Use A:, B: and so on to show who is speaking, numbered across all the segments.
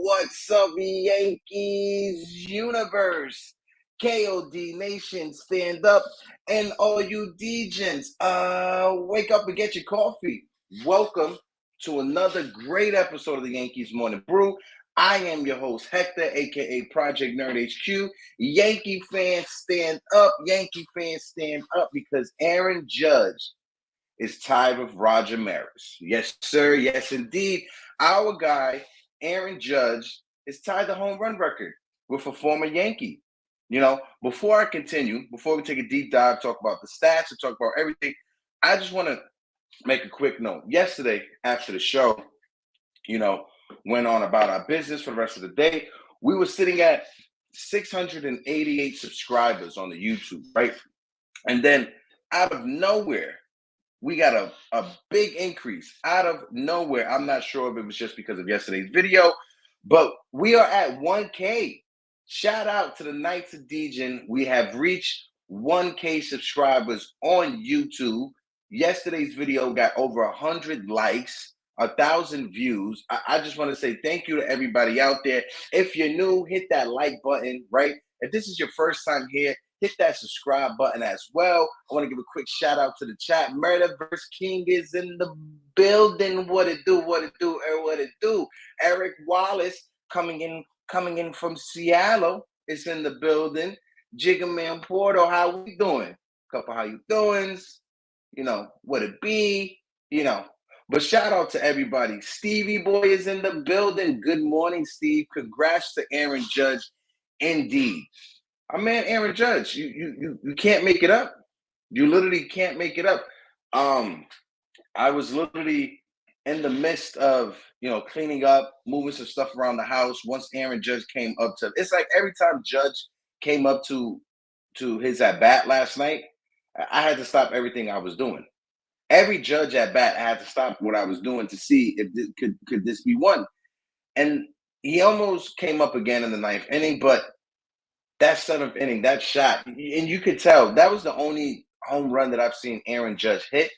A: What's up, Yankees universe? KOD Nation, stand up, and all you DJs, wake up and get your coffee. Welcome to another great episode of the Yankees Morning Brew. I am your host, Hector, aka Project Nerd HQ. Yankee fans, stand up. Yankee fans, stand up because Aaron Judge is tied with Roger Maris. Yes, sir. Yes, indeed. Our guy, Aaron Judge, is tied the home run record with a former Yankee. You know, before I continue, before we take a deep dive, talk about the stats and talk about everything, I just want to make a quick note. Yesterday, after the show, went on about our business for the rest of the day. We were sitting at 688 subscribers on the YouTube, right? And then out of nowhere, we got a big increase out of nowhere. I'm not sure if it was just because of yesterday's video, but we are at 1K. Shout out to the Knights of Dejan. We have reached 1K subscribers on YouTube. Yesterday's video got over 100 likes, 1,000 views. I just want to say thank you to everybody out there. If you're new, hit that like button, right? If this is your first time here, hit that subscribe button as well. I want to give a quick shout out to the chat. Murderverse King is in the building. What it do? What it do? What it do? Eric Wallace coming in from Seattle is in the building. Jiggerman Porto, how we doing? Couple how you doings? What it be? But shout out to everybody. Stevie Boy is in the building. Good morning, Steve. Congrats to Aaron Judge. Indeed. Our man Aaron Judge, you can't make it up. You literally can't make it up. I was literally in the midst of, cleaning up, moving some stuff around the house. Once Aaron Judge came up to, it's like every time Judge came up to his at bat last night, I had to stop everything I was doing. Every Judge at bat, I had to stop what I was doing to see if this, could this be one. And he almost came up again in the ninth inning, but that seventh inning, that shot, and you could tell that was the only home run that I've seen Aaron Judge hit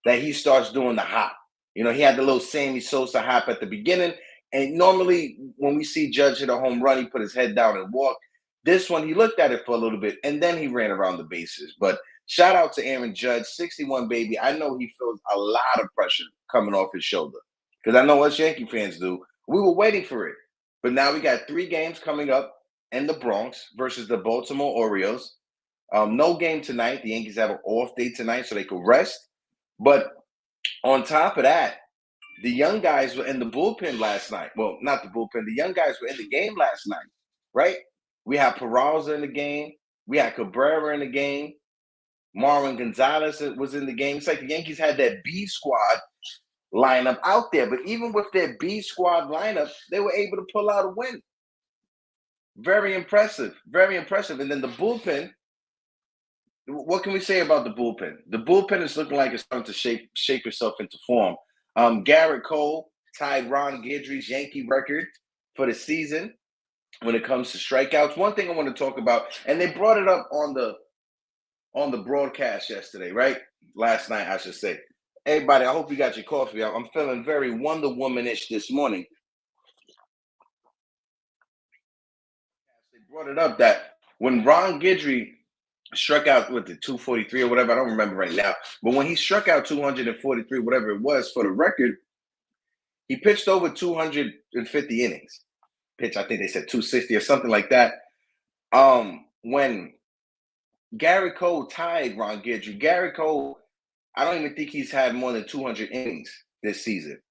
A: that he starts doing the hop. He had the little Sammy Sosa hop at the beginning. And normally when we see Judge hit a home run, he put his head down and walked. This one, he looked at it for a little bit, and then he ran around the bases. But shout out to Aaron Judge, 61, baby. I know he feels a lot of pressure coming off his shoulder because I know us Yankee fans do. We were waiting for it. But now we got 3 games coming up in the Bronx versus the Baltimore Orioles. No game tonight. The Yankees have an off day tonight so they could rest. But on top of that, the young guys were in the bullpen last night. Well, not the bullpen. The young guys were in the game last night, right? We had Peraza in the game. We had Cabrera in the game. Marwin Gonzalez was in the game. It's like the Yankees had that B squad lineup out there. But even with their B squad lineup, they were able to pull out a win. Very impressive. Very impressive. And then the bullpen, what can we say about the bullpen? The bullpen is looking like it's starting to shape itself into form. Garrett Cole tied Ron Guidry's Yankee record for the season when it comes to strikeouts. One thing I want to talk about, and they brought it up on the broadcast yesterday, right? Last night, I should say. Everybody, I hope you got your coffee. I'm feeling very Wonder Woman-ish this morning. They brought it up that when Ron Guidry struck out with the 243 or whatever, I don't remember right now, but when he struck out 243, whatever it was for the record, he pitched over 250 innings. I think they said 260 or something like that. When Garrett Cole tied Ron Guidry, Garrett Cole, I don't even think he's had more than 200 innings this season.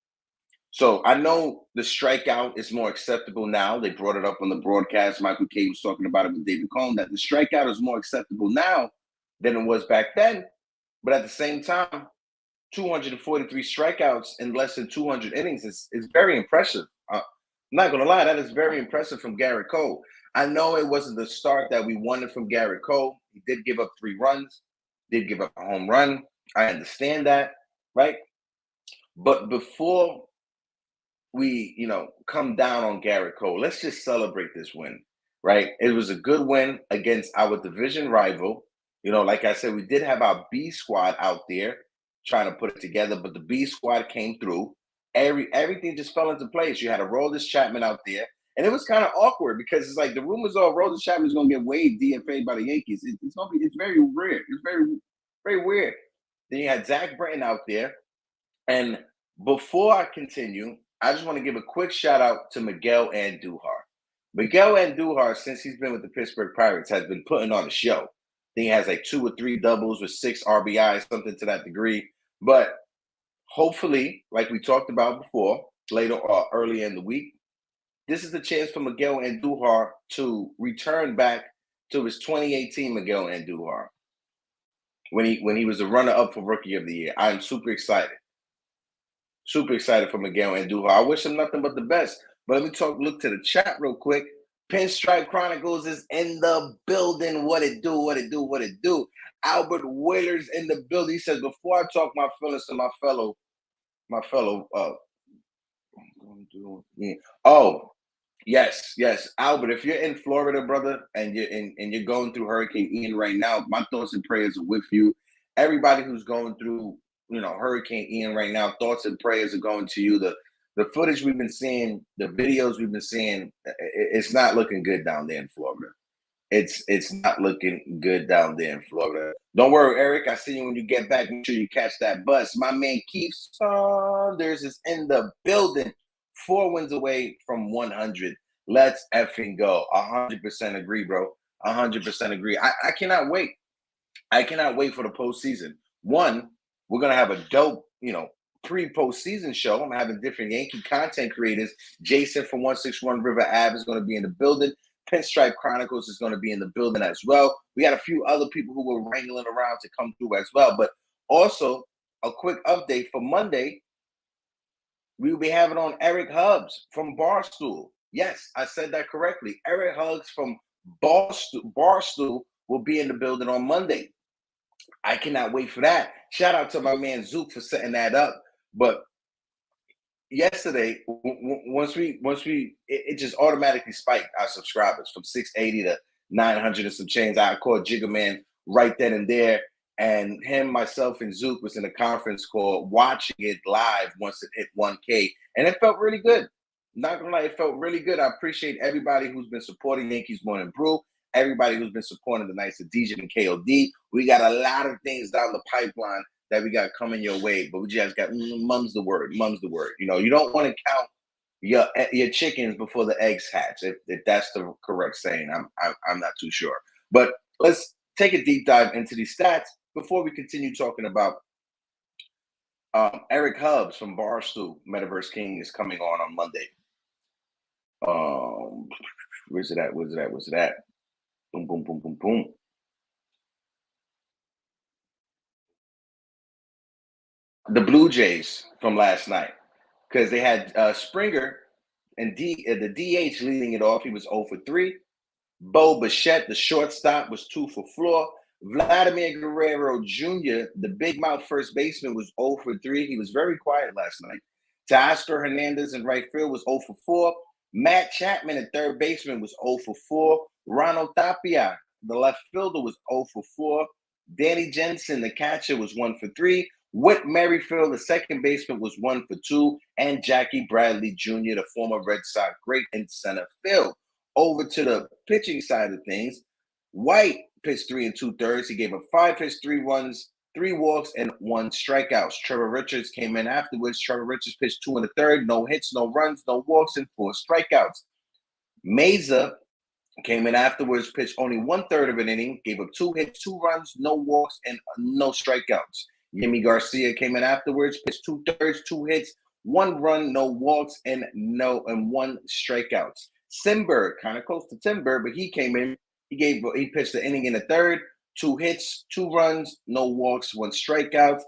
A: So I know the strikeout is more acceptable now. They brought it up on the broadcast. Michael Kay was talking about it with David Cohn, that the strikeout is more acceptable now than it was back then. But at the same time, 243 strikeouts in less than 200 innings is very impressive. I'm not going to lie, that is very impressive from Garrett Cole. I know it wasn't the start that we wanted from Garrett Cole. He did give up 3 runs, did give up a home run. I understand that, right? But before we, come down on Garrett Cole, let's just celebrate this win, right? It was a good win against our division rival. Like I said, we did have our B squad out there trying to put it together, but the B squad came through. everything just fell into place. You had a Rojas Chapman out there, and it was kind of awkward because it's like the rumors are Rojas Chapman is going to get waived, DFA'd by the Yankees. It's very weird. It's very weird. Then you had Zach Britton out there, and before I continue, I just want to give a quick shout out to Miguel Andujar. Miguel Andujar, since he's been with the Pittsburgh Pirates, has been putting on a show. I think he has like 2 or 3 doubles with 6 RBIs, something to that degree. But hopefully, like we talked about before, later or early in the week, this is the chance for Miguel Andujar to return back to his 2018 Miguel Andujar when he was a runner-up for Rookie of the Year. I'm super excited. Super excited for Miguel Andujar. I wish him nothing but the best. But let me look to the chat real quick. Pinstripe Chronicles is in the building. What it do, what it do, what it do. Albert Whalers in the building. He says, before I talk my feelings to my fellow, oh, yes. Albert, if you're in Florida, brother, and you're going through Hurricane Ian right now, my thoughts and prayers are with you. Everybody who's going through, Hurricane Ian right now, thoughts and prayers are going to you. The footage we've been seeing, the videos we've been seeing, it's not looking good down there in Florida. It's not looking good down there in Florida. Don't worry, Eric. I see you when you get back. Make sure you catch that bus. My man Keith Saunders is in the building. 4 wins away from 100. Let's effing go. 100% agree, bro. 100% agree. I cannot wait. I cannot wait for the postseason. One, we're gonna have a dope, pre-postseason show. I'm having different Yankee content creators. Jason from 161 River Ave is going to be in the building. Pinstripe Chronicles is going to be in the building as well. We got a few other people who were wrangling around to come through as well. But also, a quick update for Monday, we will be having on Eric Hubbs from Barstool. Yes, I said that correctly. Eric Hubbs from Barstool will be in the building on Monday. I cannot wait for that. Shout out to my man Zook for setting that up. But yesterday, once we it just automatically spiked our subscribers from 680 to 900 and some change. I called Jigga Man right then and there, and him, myself, and Zook was in a conference call watching it live once it hit 1K, and it felt really good. Not gonna lie, it felt really good. I appreciate everybody who's been supporting Yankees Morning Brew, everybody who's been supporting the Knights of DJ and KOD. We got a lot of things down the pipeline that we got coming your way, but we just got mum's the word. You don't want to count your chickens before the eggs hatch. If that's the correct saying, I'm not too sure. But let's take a deep dive into these stats before we continue talking about Eric Hubbs from Barstool Metaverse King is coming on Monday. Where's it at? Boom, boom, boom, boom, boom. The Blue Jays from last night, because they had Springer and the DH leading it off. He was 0 for 3. Bo Bichette, the shortstop, was 2 for 4. Vladimir Guerrero Jr., the big mouth first baseman, was 0 for 3. He was very quiet last night. Teoscar Hernandez in right field was 0 for 4. Matt Chapman at third baseman was 0 for 4. Ronald Tapia, the left fielder, was 0 for 4. Danny Jensen, the catcher, was 1 for 3. Whit Merrifield, the second baseman, was 1 for 2. And Jackie Bradley Jr., the former Red Sox great, in center field. Over to the pitching side of things, White pitched 3 2/3. He gave up 5 hits, 3 runs, 3 walks, and 1 strikeout. Trevor Richards came in afterwards. Trevor Richards pitched 2 1/3, no hits, no runs, no walks, and 4 strikeouts. Meza came in afterwards, pitched only 1/3 of an inning, gave up 2 hits, 2 runs, no walks, and no strikeouts. Yimi Garcia came in afterwards, pitched 2/3, 2 hits, 1 run, no walks, and 1 strikeouts. Simberg, kind of close to Timber, but he came in. He pitched the inning in the third, 2 hits, 2 runs, no walks, 1 strikeout.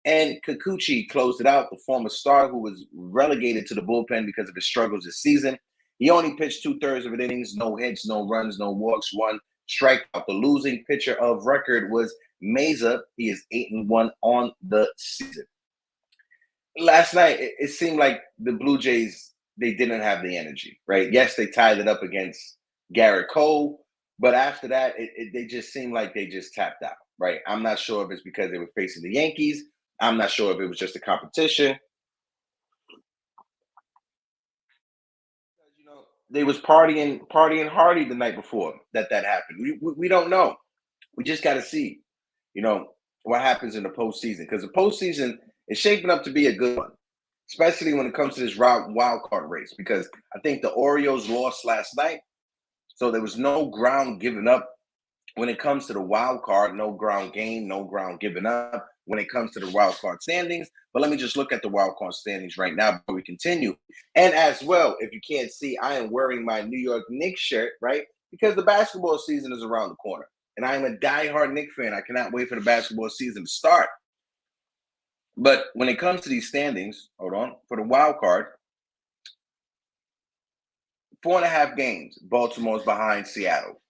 A: And Kikuchi closed it out, the former star who was relegated to the bullpen because of his struggles this season. He only pitched 2/3 of an innings, no hits, no runs, no walks, 1 strikeout. The losing pitcher of record was Meza. He is 8-1 on the season. Last night, it seemed like the Blue Jays, they didn't have the energy, right? Yes, they tied it up against Garrett Cole, but after that, they just seemed like they just tapped out, right? I'm not sure if it's because they were facing the Yankees. I'm not sure if it was just a competition. they was partying hardy the night before that happened. We don't know. We just got to see, you know, what happens in the postseason, because the postseason is shaping up to be a good one, especially when it comes to this wild card race. Because I think the Orioles lost last night, so there was no ground given up when it comes to the wild card. No ground gained, no ground given up when it comes to the wild card standings. But let me just look at the wild card standings right now before we continue. And as well, if you can't see, I am wearing my New York Knicks shirt, right? Because the basketball season is around the corner. And I am a diehard Knicks fan. I cannot wait for the basketball season to start. But when it comes to these standings, hold on, for the wild card, 4.5 games. Baltimore's behind Seattle.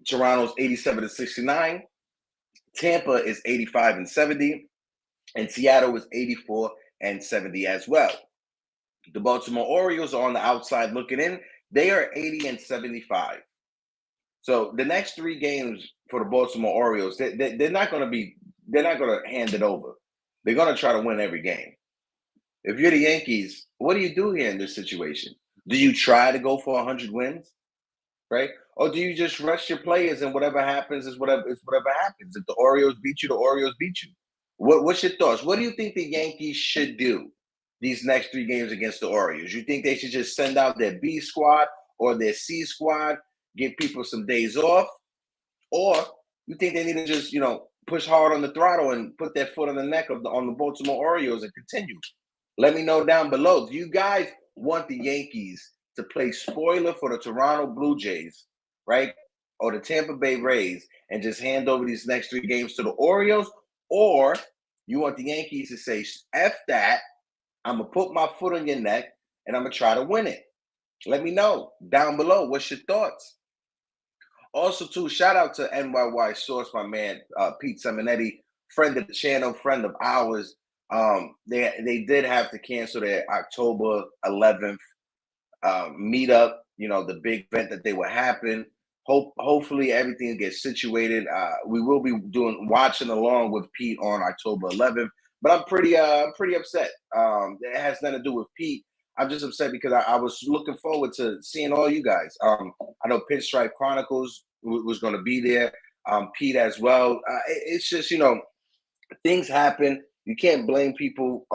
A: Toronto's 87-69. Tampa is 85-70. And Seattle is 84-70 as well. The Baltimore Orioles are on the outside looking in. They are 80-75. So the next 3 games for the Baltimore Orioles, they're not going to hand it over. They're going to try to win every game. If you're the Yankees, what do you do here in this situation? Do you try to go for 100 wins, right? Or do you just rush your players and whatever happens is whatever happens? If the Orioles beat you, the Orioles beat you. What's your thoughts? What do you think the Yankees should do these next 3 games against the Orioles? You think they should just send out their B squad or their C squad, give people some days off? Or you think they need to just, push hard on the throttle and put their foot on the neck on the Baltimore Orioles and continue? Let me know down below. Do you guys want the Yankees to play spoiler for the Toronto Blue Jays, right? Or the Tampa Bay Rays and just hand over these next 3 games to the Orioles? Or you want the Yankees to say, F that, I'm going to put my foot on your neck and I'm going to try to win it? Let me know down below. What's your thoughts? Also, too, shout out to NY Source, my man, Pete Simonetti, friend of the channel, friend of ours. They did have to cancel their October 11th meetup, the big event that they were having. Hopefully everything gets situated. We will be watching along with Pete on October 11th, but I'm pretty upset. It has nothing to do with Pete. I'm just upset because I was looking forward to seeing all you guys. I know Pinstripe Chronicles was going to be there. Pete as well. It's just, things happen. You can't blame people,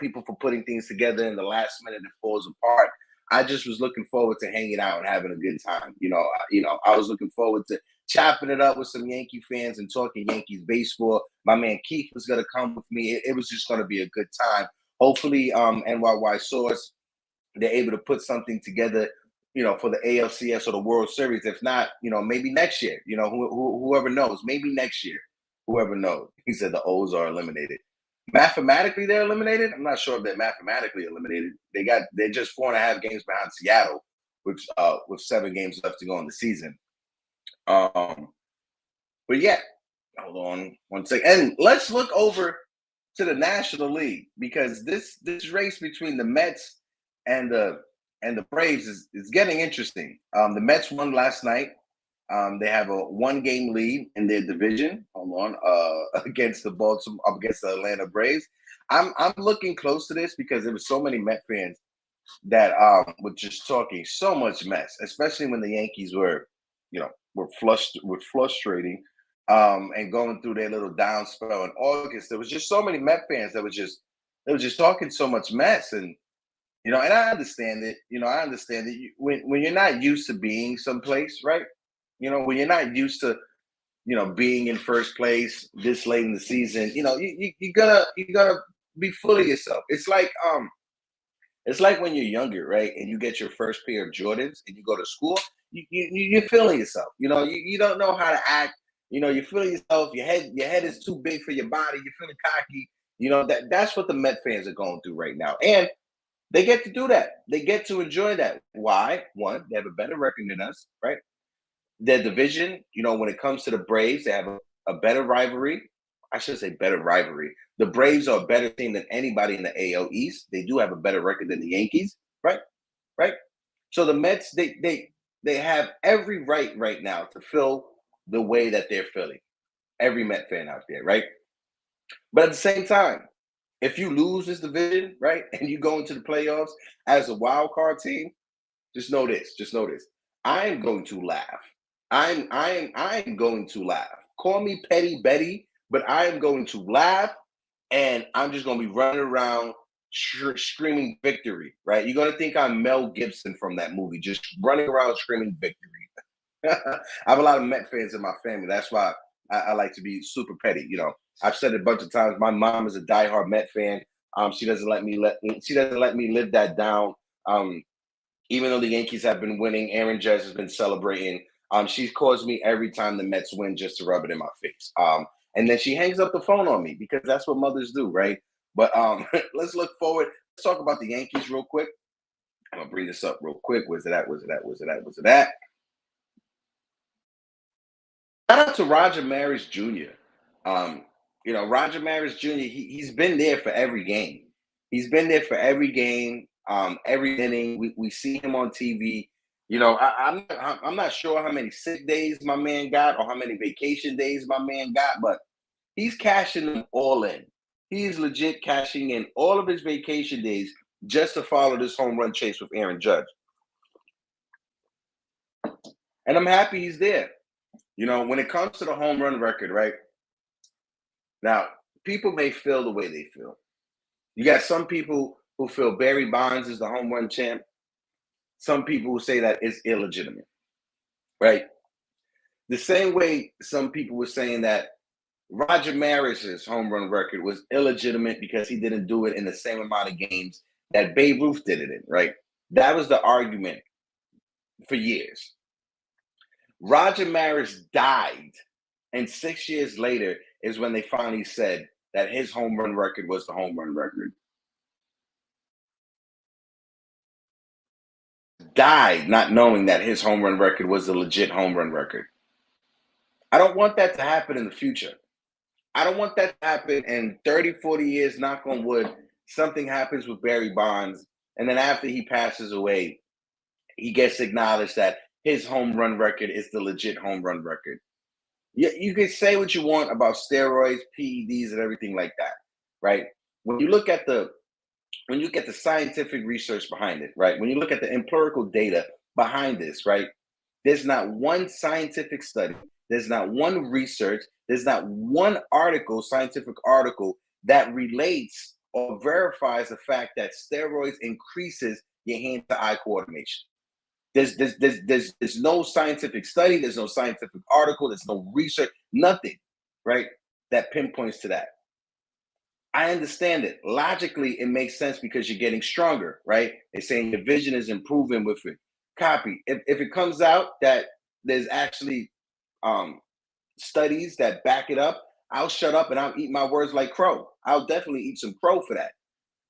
A: people for putting things together in the last minute and falls apart. I just was looking forward to hanging out and having a good time. I was looking forward to chopping it up with some Yankee fans and talking Yankees baseball. My man Keith was going to come with me. It was just going to be a good time. Hopefully, NYY Source, they're able to put something together, for the ALCS or the World Series. If not, maybe next year. Whoever knows. Maybe next year. Whoever knows. He said the O's are eliminated. Mathematically, they're eliminated. I'm not sure if they're mathematically eliminated. They're just 4.5 games behind Seattle, with 7 games left to go in the season. But yeah, hold on one second, and let's look over to the National League, because this race between the Mets and the Braves is getting interesting. The Mets won last night. They have a 1-game lead in their division. Hold on, against the Atlanta Braves. I'm looking close to this because there were so many Met fans that were just talking so much mess, especially when the Yankees were frustrating and going through their little down spell in August. There was just so many Met fans that were just talking so much mess, and and I understand it. I understand it when you're not used to being someplace, right? When you're not used to being in first place this late in the season, you're gonna be full of yourself. It's like when you're younger, right? And you get your first pair of Jordans and you go to school, you're feeling yourself. You don't know how to act. You're feeling yourself. Your head is too big for your body. You're feeling cocky. That's what the Met fans are going through right now. And they get to do that. They get to enjoy that. Why? One, they have a better record than us, right? Their division, when it comes to the Braves, they have a better rivalry. I should say better rivalry. The Braves are a better team than anybody in the AL East. They do have a better record than the Yankees, right? Right. So the Mets, they have every right now to feel the way that they're feeling. Every Met fan out there, right? But at the same time, if you lose this division, right, and you go into the playoffs as a wild card team, Just know this. Just know this. I am going to laugh. I am going to laugh. Call me Petty Betty, but I am going to laugh, and I'm just going to be running around screaming victory. Right? You're going to think I'm Mel Gibson from that movie, just running around screaming victory. I have a lot of Met fans in my family. That's why I like to be super petty. I've said it a bunch of times. My mom is a diehard Met fan. She doesn't let me live that down. Um, Even though the Yankees have been winning, Aaron Judge has been celebrating. She's caused me every time the Mets win just to rub it in my face. And then she hangs up the phone on me because that's what mothers do, right? But let's look forward. Let's talk about the Yankees real quick. I'm gonna bring this up real quick. Where's it at? Where's it at? Where's it at? Where's it at? Shout out to Roger Maris Jr. Roger Maris Jr. He's been there for every game. He's been there for every game, every inning. We see him on TV. I'm not sure how many sick days my man got or how many vacation days my man got, but he's cashing them all in. He's legit cashing in all of his vacation days just to follow this home run chase with Aaron Judge. And I'm happy he's there. When it comes to the home run record, right? Now, people may feel the way they feel. You got some people who feel Barry Bonds is the home run champ. Some people who say that it's illegitimate, right? The same way some people were saying that Roger Maris's home run record was illegitimate because he didn't do it in the same amount of games that Babe Ruth did it in, right? That was the argument for years. Roger Maris died, and 6 years later is when they finally said that his home run record was the home run record. Died not knowing that his home run record was a legit home run record. I don't want that to happen in the future. I don't want that to happen in 30, 40 years, knock on wood, something happens with Barry Bonds, and then after he passes away, he gets acknowledged that his home run record is the legit home run record. You can say what you want about steroids, PEDs, and everything like that, right? When you look at the scientific research behind it, right? When you look at the empirical data behind this, right? There's not one scientific study, there's not one research, there's not one scientific article that relates or verifies the fact that steroids increases your hand-to-eye coordination. There's no scientific study, there's no scientific article, there's no research, nothing, right? That pinpoints to that. I understand it. Logically, it makes sense because you're getting stronger, right? They're saying your vision is improving with it. Copy. If it comes out that there's actually studies that back it up, I'll shut up and I'll eat my words like crow. I'll definitely eat some crow for that.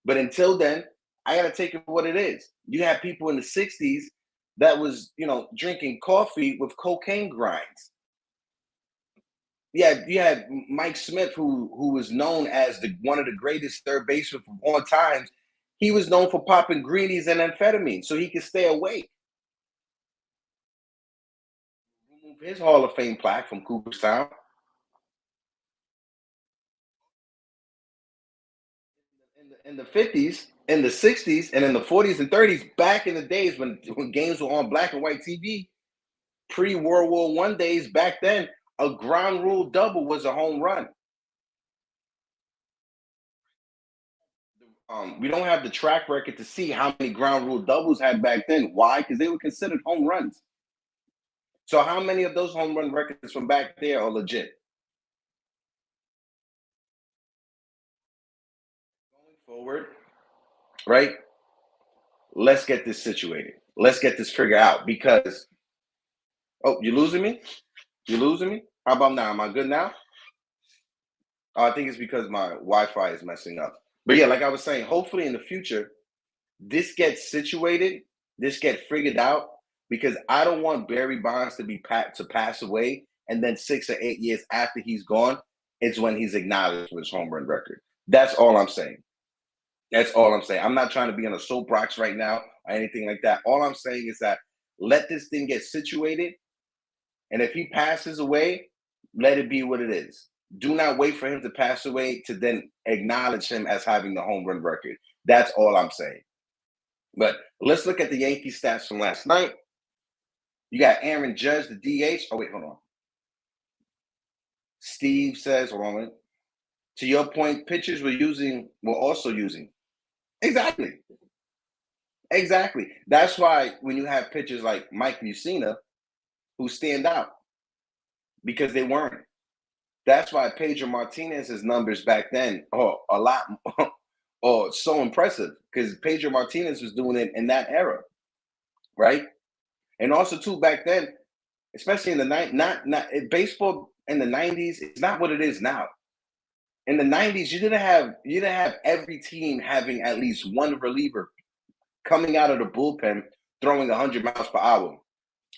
A: But until then, I got to take it for what it is. You have people in the 60s that was, drinking coffee with cocaine grinds. Yeah, you had Mike Smith, who was known as one of the greatest third basemen of all times. He was known for popping greenies and amphetamine so he could stay awake. Remove his Hall of Fame plaque from Cooperstown. In the 50s, in the 60s, and in the 40s and 30s, back in the days when games were on black and white TV, pre-World War One days, back then, a ground rule double was a home run. We don't have the track record to see how many ground rule doubles had back then. Why? Because they were considered home runs. So how many of those home run records from back there are legit? Going forward, right? Let's get this situated. Let's get this figured out because, oh, you losing me? You losing me? How about now? Am I good now? I think it's because my Wi-Fi is messing up. But yeah, like I was saying, hopefully in the future, this gets situated, this get figured out, because I don't want Barry Bonds to pass away, and then 6 or 8 years after he's gone, it's when he's acknowledged for his home run record. That's all I'm saying. That's all I'm saying. I'm not trying to be on a soapbox right now or anything like that. All I'm saying is that let this thing get situated, and if he passes away, let it be what it is. Do not wait for him to pass away to then acknowledge him as having the home run record. That's all I'm saying. But let's look at the Yankee stats from last night. You got Aaron Judge, the DH. Oh, wait, hold on. Steve says, hold on a minute. To your point, pitchers were also using. Exactly. Exactly. That's why when you have pitchers like Mike Mussina who stand out because they weren't. That's why Pedro Martinez's numbers back then are a lot or so impressive because Pedro Martinez was doing it in that era, right? And also too back then, especially in the not baseball in the 90s, it's not what it is now. In the 90s, you didn't have every team having at least one reliever coming out of the bullpen throwing 100 miles per hour.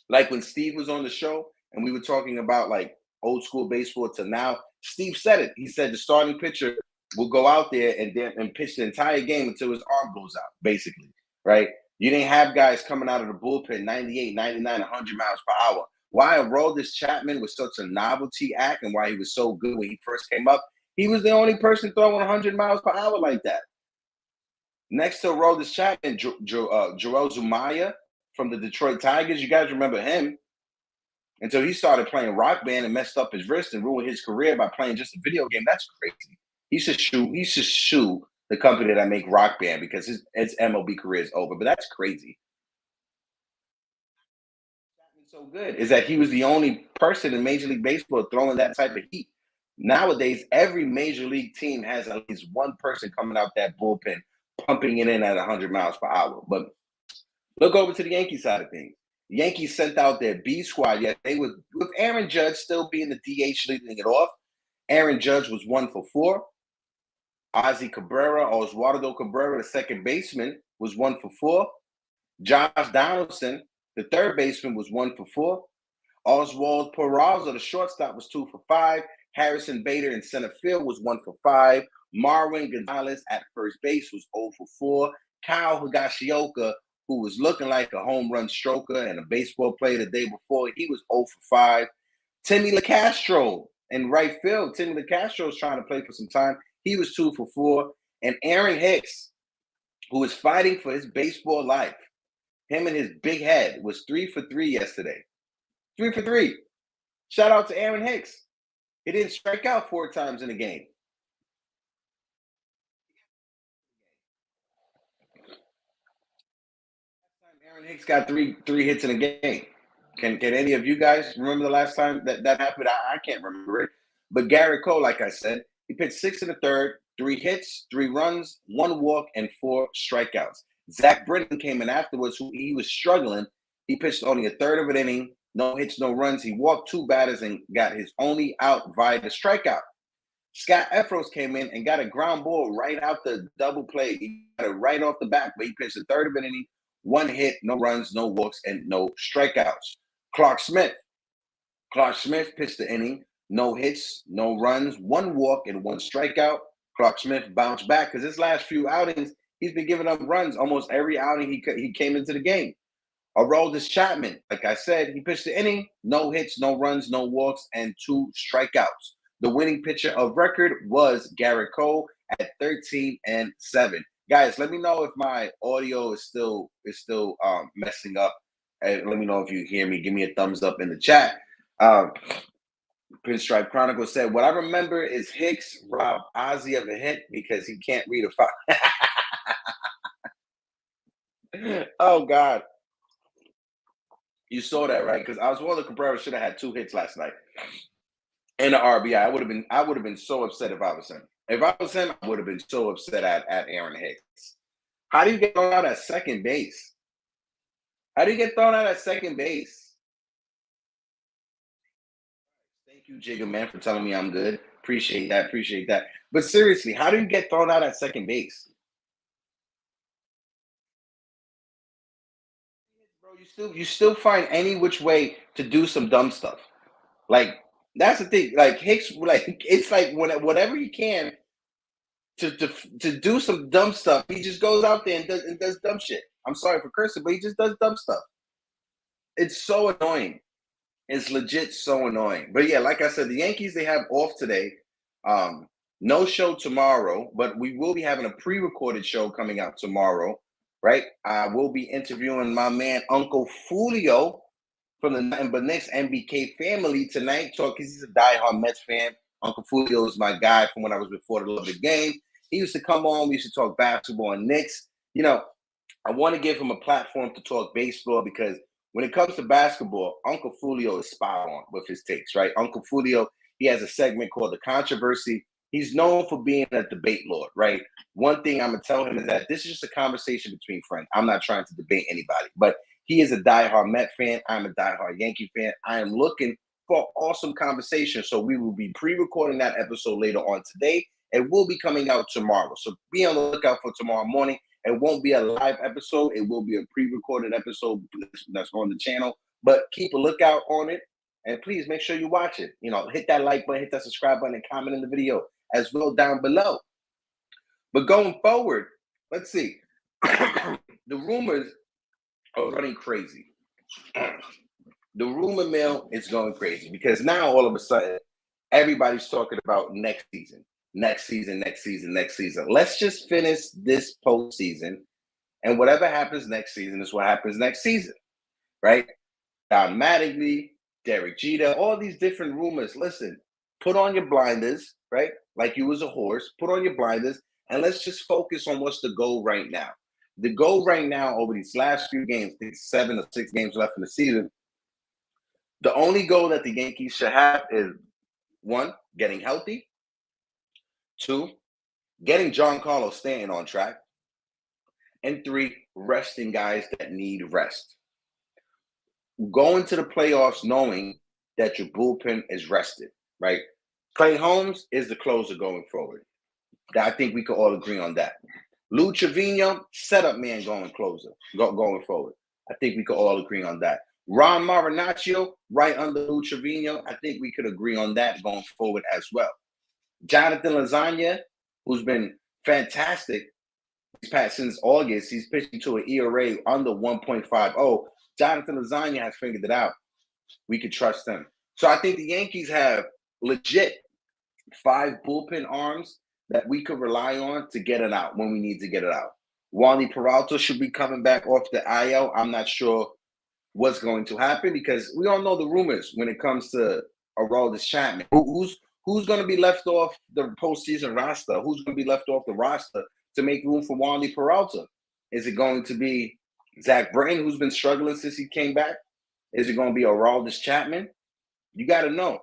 A: Like when Steve was on the show and we were talking about like old school baseball to now, Steve said it. He said the starting pitcher will go out there and pitch the entire game until his arm blows out, basically, right? You didn't have guys coming out of the bullpen 98, 99, 100 miles per hour. Why Aroldis Chapman was such a novelty act and why he was so good when he first came up, he was the only person throwing 100 miles per hour like that. Next to Aroldis Chapman, Joel Zumaya from the Detroit Tigers. You guys remember him until he started playing Rock Band and messed up his wrist and ruined his career by playing just a video game. That's crazy. He should sue the company that make Rock Band because his MLB career is over. But that's crazy. So good is that he was the only person in Major League Baseball throwing that type of heat. Nowadays, every major league team has at least one person coming out that bullpen, pumping it in at 100 miles per hour. But look over to the Yankee side of things. The Yankees sent out their B squad yesterday with Aaron Judge still being the DH leading it off. Aaron Judge was 1 for 4. Ozzy Cabrera, Oswaldo Cabrera, the second baseman, was 1 for 4. Josh Donaldson, the third baseman, was 1 for 4. Oswald Peraza, the shortstop, was 2 for 5. Harrison Bader in center field was 1 for 5. Marwin Gonzalez at first base was 0 for 4. Kyle Higashioka, who was looking like a home run stroker and a baseball player the day before, he was 0 for 5. Timmy LaCastro in right field. Timmy LaCastro is trying to play for some time. He was 2 for 4. And Aaron Hicks, who is fighting for his baseball life, him and his big head, was 3 for 3 yesterday. 3 for 3. Shout out to Aaron Hicks. He didn't strike out 4 times in a game. Aaron Hicks got three hits in a game. Can any of you guys remember the last time that happened? I can't remember it. But Garrett Cole, like I said, he pitched 6 in the third, 3 hits, 3 runs, 1 walk, and 4 strikeouts. Zach Britton came in afterwards, who he was struggling. He pitched only a third of an inning, no hits, no runs. He walked 2 batters and got his only out via the strikeout. Scott Efros came in and got a ground ball right out the double play. He got it right off the back, but he pitched a third of an inning, 1 hit, no runs, no walks, and no strikeouts. Clark Smith. Clark Smith pitched the inning, no hits, no runs, 1 walk, and 1 strikeout. Clark Smith bounced back because his last few outings, he's been giving up runs almost every outing he came into the game. Aroldis Chapman, like I said, he pitched the inning, no hits, no runs, no walks, and 2 strikeouts. The winning pitcher of record was Garrett Cole at 13-7. Guys, let me know if my audio is still messing up. And let me know if you hear me. Give me a thumbs up in the chat. Pinstripe Chronicle said, "What I remember is Hicks robbed Ozzy of a hit because he can't read a foul." Oh God. You saw that, right? Because Oswaldo Cabrera should have had 2 hits last night and an RBI. I would have been so upset if I was him. If I was him, I would have been so upset at Aaron Hicks. How do you get thrown out at second base? How do you get thrown out at second base? Thank you, Jigga Man, for telling me I'm good. Appreciate that. Appreciate that. But seriously, how do you get thrown out at second base? Bro, you still find any which way to do some dumb stuff. Like that's the thing. Like Hicks, like it's like whatever he can to do some dumb stuff. He just goes out there and does dumb shit. I'm sorry for cursing, but he just does dumb stuff. It's so annoying. It's legit so annoying. But yeah, like I said, the Yankees, they have off today. No show tomorrow, but we will be having a pre-recorded show coming out tomorrow. right? I will be interviewing my man Uncle Fulio from the Nothing But Knicks MBK family tonight. Because he's a diehard Mets fan. Uncle Fulio is my guy from when I was before the love of the game. He used to come on. We used to talk basketball and Knicks. You know, I want to give him a platform to talk baseball because when it comes to basketball, Uncle Fulio is spot on with his takes, right? Uncle Fulio, he has a segment called The Controversy. He's known for being a debate lord, right? One thing I'm going to tell him is that this is just a conversation between friends. I'm not trying to debate anybody, but he is a diehard Met fan. I'm a diehard Yankee fan. I am looking for awesome conversation. So we will be pre-recording that episode later on today. It will be coming out tomorrow. So be on the lookout for tomorrow morning. It won't be a live episode. It will be a pre-recorded episode that's on the channel. But keep a lookout on it. And please make sure you watch it. You know, hit that like button, hit that subscribe button, and comment in the video as well down below. But going forward, let's see. The rumors are running crazy. The rumor mill is going crazy because now all of a sudden, everybody's talking about next season. Next season. Let's just finish this postseason. And whatever happens next season is what happens next season, right? Don Mattingly, Derek Jeter, all these different rumors. Listen, put on your blinders, right? Like you was a horse. Put on your blinders, and let's just focus on what's the goal right now. The goal right now over these last few games, I think 7 or 6 games left in the season, the only goal that the Yankees should have is 1, getting healthy. 2, getting Giancarlo Stanton on track. And 3, resting guys that need rest. Go into the playoffs knowing that your bullpen is rested, right? Clay Holmes is the closer going forward. I think we could all agree on that. Lou Trevino, setup man going forward. I think we could all agree on that. Ron Marinaccio, right under Lou Trevino. I think we could agree on that going forward as well. Jonathan Lasagna, who's been fantastic since August, he's pitching to an ERA under 1.50. Jonathan Lasagna has figured it out. We could trust him. So I think the Yankees have legit 5 bullpen arms that we could rely on to get it out when we need to get it out. Wally Peralta should be coming back off the IL. I'm not sure what's going to happen because we all know the rumors when it comes to Aroldis Chapman. Who's going to be left off the postseason roster? Who's going to be left off the roster to make room for Wally Peralta? Is it going to be Zach Britton, who's been struggling since he came back? Is it going to be Aroldis Chapman? You got to know.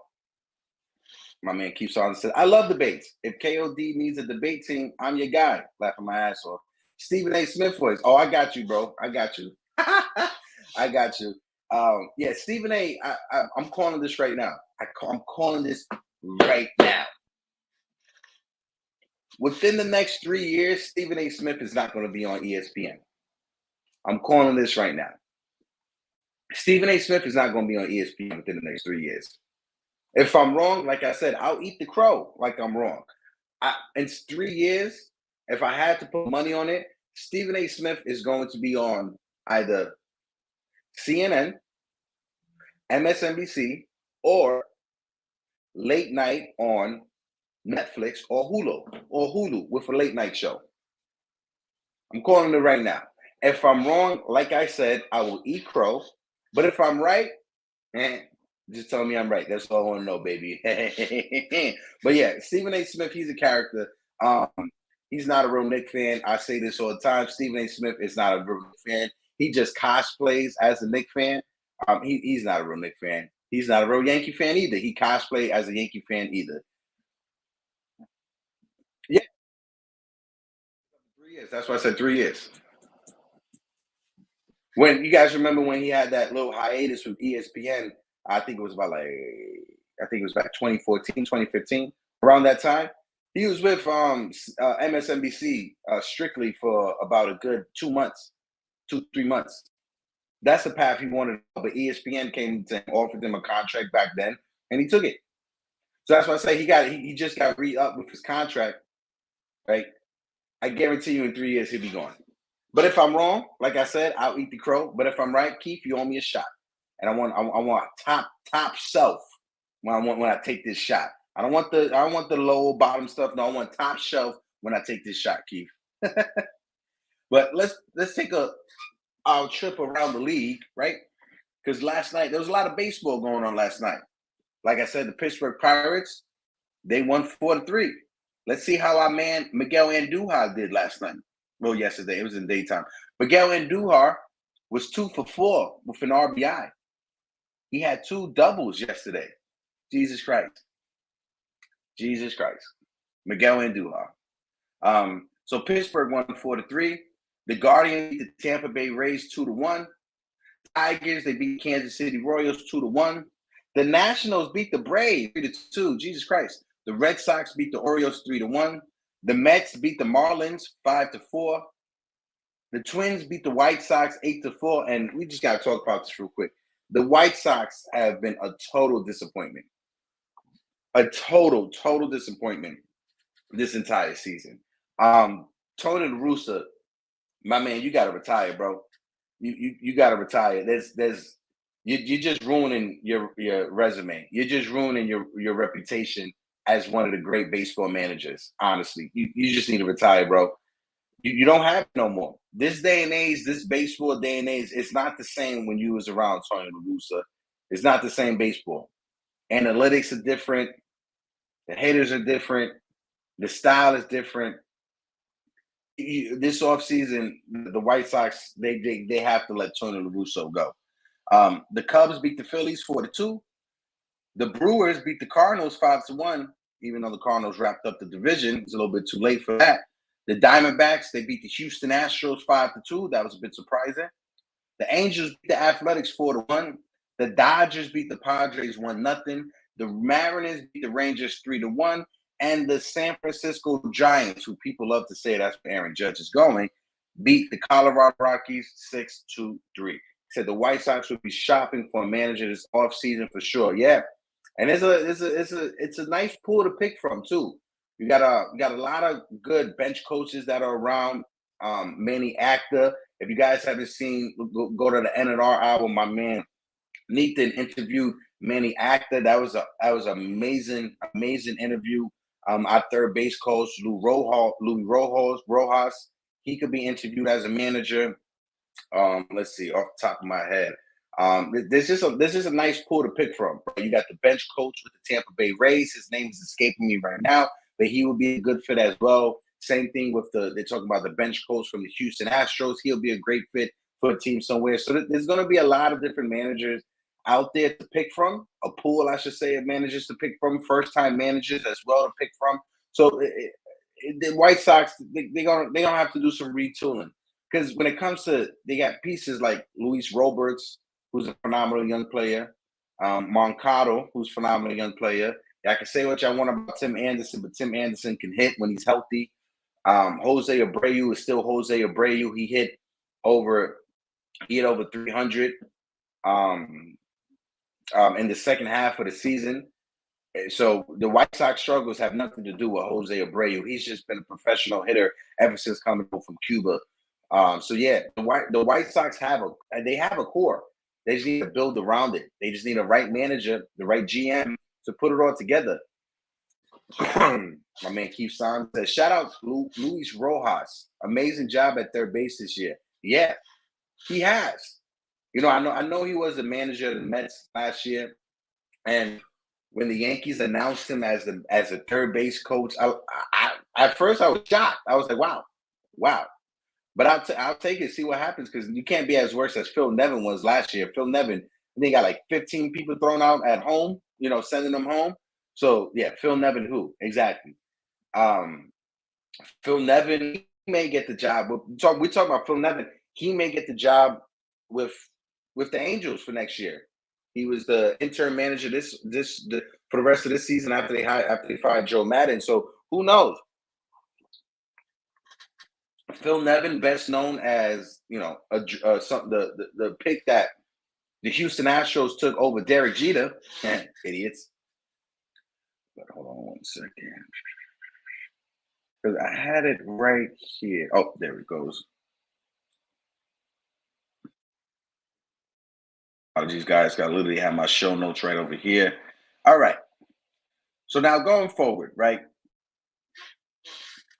A: My man keeps on saying, I love debates. If KOD needs a debate team, I'm your guy. Laughing my ass off. Stephen A. Smith voice. Oh, I got you, bro. I got you. I got you. Yeah, Stephen A., I'm calling this right now. I'm calling this right now. Within the next 3 years, Stephen A. Smith is not going to be on ESPN. I'm calling this right now. Stephen A. Smith is not going to be on ESPN within the next 3 years. If I'm wrong, like I said, I'll eat the crow like I'm wrong. In 3 years, if I had to put money on it, Stephen A. Smith is going to be on either CNN, MSNBC, or late night on Netflix or Hulu with a late night show. I'm calling it right now. If I'm wrong, like I said, I will eat crow. But if I'm right, just tell me I'm right. That's all I want to know, baby. But yeah, Stephen A. Smith, he's a character. He's not a real Knicks fan. I say this all the time. Stephen A. Smith is not a real Knicks fan. He just cosplays as a Knicks fan. He's not a real Knicks fan. He's not a real Yankee fan either. He cosplayed as a Yankee fan either. Yeah. 3 years. That's why I said 3 years. When you guys remember when he had that little hiatus from ESPN, I think it was about I think it was back 2014, 2015, around that time. He was with MSNBC strictly for about a good 2 months, 3 months. That's the path he wanted. But ESPN came to him, offered him a contract back then, and he took it. So that's why I say he just got re-upped with his contract, right? I guarantee you in 3 years he'll be gone. But if I'm wrong, like I said, I'll eat the crow. But if I'm right, Keith, you owe me a shot, and I want top shelf when I take this shot. I don't want the low bottom stuff. No, I want top shelf when I take this shot, Keith. But But let's take our trip around the league, right? Because last night there was a lot of baseball going on last night. Like I said, the Pittsburgh Pirates, they won 4-3. Let's see how our man Miguel Andujar did last night. Well, yesterday. It was in daytime. Miguel Andujar was 2 for 4 with an RBI. He had 2 doubles yesterday. Jesus Christ. Jesus Christ. Miguel Andujar. So Pittsburgh won 4-3. The Guardians beat the Tampa Bay Rays 2-1. Tigers, they beat Kansas City Royals 2-1. The Nationals beat the Braves 3-2. Jesus Christ. The Red Sox beat the Orioles 3-1. The Mets beat the Marlins 5-4. The Twins beat the White Sox 8-4. And we just got to talk about this real quick. The White Sox have been a total disappointment. A total disappointment this entire season. Tony La Russa, my man, you got to retire, bro. You got to retire. You're just ruining your resume. You're just ruining your reputation as one of the great baseball managers. Honestly, you just need to retire, bro. You don't have it no more. This day and age, this baseball day and age, it's not the same when you was around Tony La Russa. It's not the same baseball. Analytics are different. The hitters are different. The style is different. This offseason, the White Sox, they have to let Tony La Russa go. The Cubs beat the Phillies 4-2. The Brewers beat the Cardinals 5-1, even though the Cardinals wrapped up the division. It's a little bit too late for that. The Diamondbacks, they beat the Houston Astros 5-2. That was a bit surprising. The Angels beat the Athletics 4-1. The Dodgers beat the Padres 1-0. The Mariners beat the Rangers 3-1. And the San Francisco Giants, who people love to say that's where Aaron Judge is going, beat the Colorado Rockies 6-3. Said the White Sox would be shopping for a manager this offseason for sure. Yeah. And it's a nice pool to pick from too. You got a lot of good bench coaches that are around. Manny Actor. If you guys haven't seen, go to the N&R album. My man Nathan interviewed Manny Actor. That was amazing interview. Our third base coach, Rojas. He could be interviewed as a manager. Let's see, off the top of my head. There's just a nice pool to pick from. You got the bench coach with the Tampa Bay Rays. His name is escaping me right now, but he will be a good fit as well. Same thing with they're talking about the bench coach from the Houston Astros. He'll be a great fit for a team somewhere. So there's going to be a lot of different managers out there to pick from, a pool, I should say, of managers to pick from, first-time managers as well to pick from. So the White Sox, they're gonna have to do some retooling. Because when it comes to, they got pieces like Luis Roberts, who's a phenomenal young player, Moncado, who's a phenomenal young player. I can say what I want about Tim Anderson, but Tim Anderson can hit when he's healthy. Jose Abreu is still Jose Abreu. He hit over 300 in the second half of the season. So the White Sox struggles have nothing to do with Jose Abreu. He's just been a professional hitter ever since coming from Cuba. So yeah, the White Sox have a core. They just need to build around it. They just need a right manager, the right GM to put it all together. My man Keith Simon says, shout out to Luis Rojas. Amazing job at third base this year. Yeah, he has. I know he was the manager of the Mets last year. And when the Yankees announced him as a third base coach, I at first I was shocked. I was like, wow. But I'll take it, see what happens, because you can't be as worse as Phil Nevin was last year. Phil Nevin, they got like 15 people thrown out at home, sending them home. So yeah, Phil Nevin, who exactly? Phil Nevin, he may get the job. We talk about Phil Nevin. He may get the job with the Angels for next year. He was the interim manager for the rest of this season after they fired Joe Madden. So who knows? Phil Nevin, best known as the pick that the Houston Astros took over Derek Jeter. Idiots. But hold on one second, because I had it right here. Oh, there it goes. Apologies, guys. Got to literally have my show notes right over here. All right. So now going forward, right?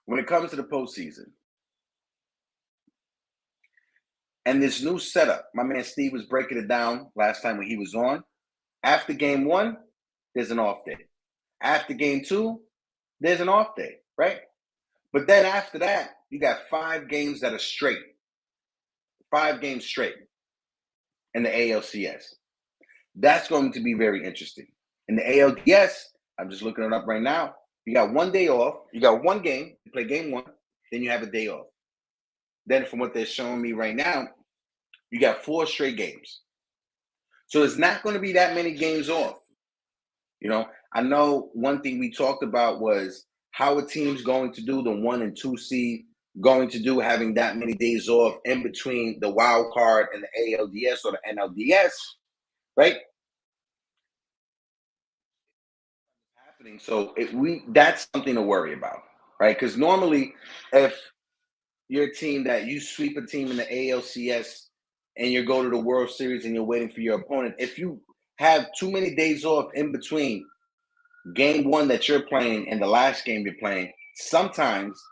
A: When it comes to the postseason, And this new setup, my man Steve was breaking it down last time when he was on. After game 1, there's an off day. After game 2, there's an off day, right? But then after that, you got 5 games that are straight. 5 games straight in the ALCS. That's going to be very interesting. In the ALDS, I'm just looking it up right now. You got 1 day off. You got 1 game. You play game 1. Then you have a day off. Then from what they're showing me right now, you got 4 straight games. So it's not going to be that many games off. You know, I know one thing we talked about was how a team's going to do, the 1 and 2 seed going to do, having that many days off in between the wild card and the ALDS or the NLDS, right? Happening. So that's something to worry about, right? Because normally, if you're a team that you sweep a team in the ALCS and you go to the World Series and you're waiting for your opponent, if you have too many days off in between game 1 that you're playing and the last game you're playing, sometimes,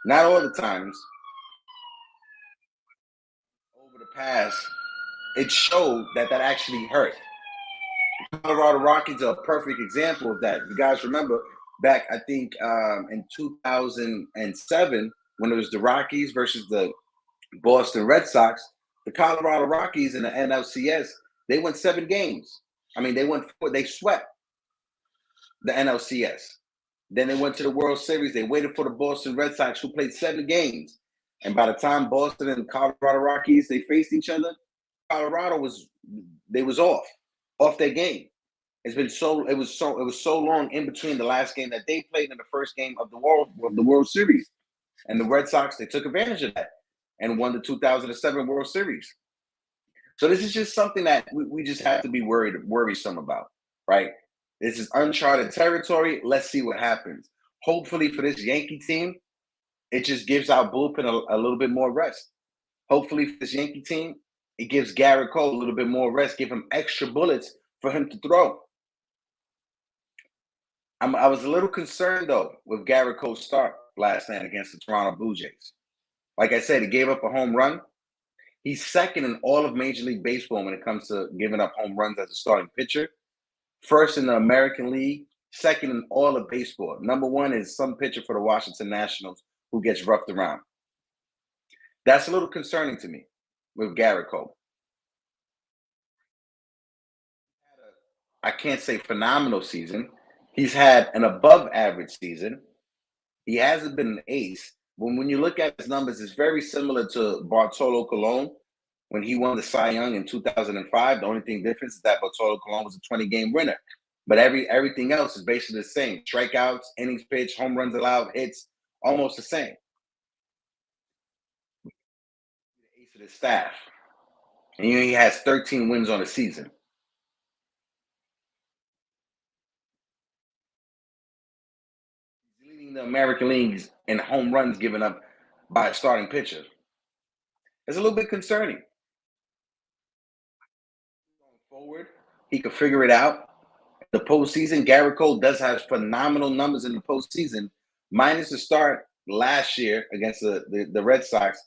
A: not all the times, over the past, it showed that actually hurt. The Colorado Rockies are a perfect example of that. You guys remember back, I think, in 2007, when it was the Rockies versus the Boston Red Sox, the Colorado Rockies in the NLCS, they won 7 games. I mean, they swept the NLCS. Then they went to the World Series. They waited for the Boston Red Sox, who played 7 games. And by the time Boston and Colorado Rockies, they faced each other, Colorado was off their game. It was so long in between the last game that they played and the first game of the World Series. And the Red Sox, they took advantage of that and won the 2007 World Series. So this is just something that we just have to be worrisome about, right? This is uncharted territory. Let's see what happens. Hopefully for this Yankee team, it just gives our bullpen a little bit more rest. Hopefully for this Yankee team, it gives Garrett Cole a little bit more rest, give him extra bullets for him to throw. I was a little concerned, though, with Garrett Cole's start last night against the Toronto Blue Jays. Like I said, he gave up a home run. He's second in all of Major League Baseball when it comes to giving up home runs as a starting pitcher. First in the American League, second in all of baseball. Number 1 is some pitcher for the Washington Nationals who gets roughed around. That's a little concerning to me with Garrett Cole. I can't say phenomenal season. He's had an above average season. He hasn't been an ace. When you look at his numbers, it's very similar to Bartolo Colon when he won the Cy Young in 2005. The only thing difference is that Bartolo Colon was a 20-game winner. But everything else is basically the same. Strikeouts, innings pitched, home runs allowed, hits, almost the same. The ace of the staff. And he has 13 wins on the season. He's leading the American Leagues in home runs given up by a starting pitcher. It's a little bit concerning. Going forward, he could figure it out. The postseason, Garrett Cole does have phenomenal numbers in the postseason, minus the start last year against the Red Sox.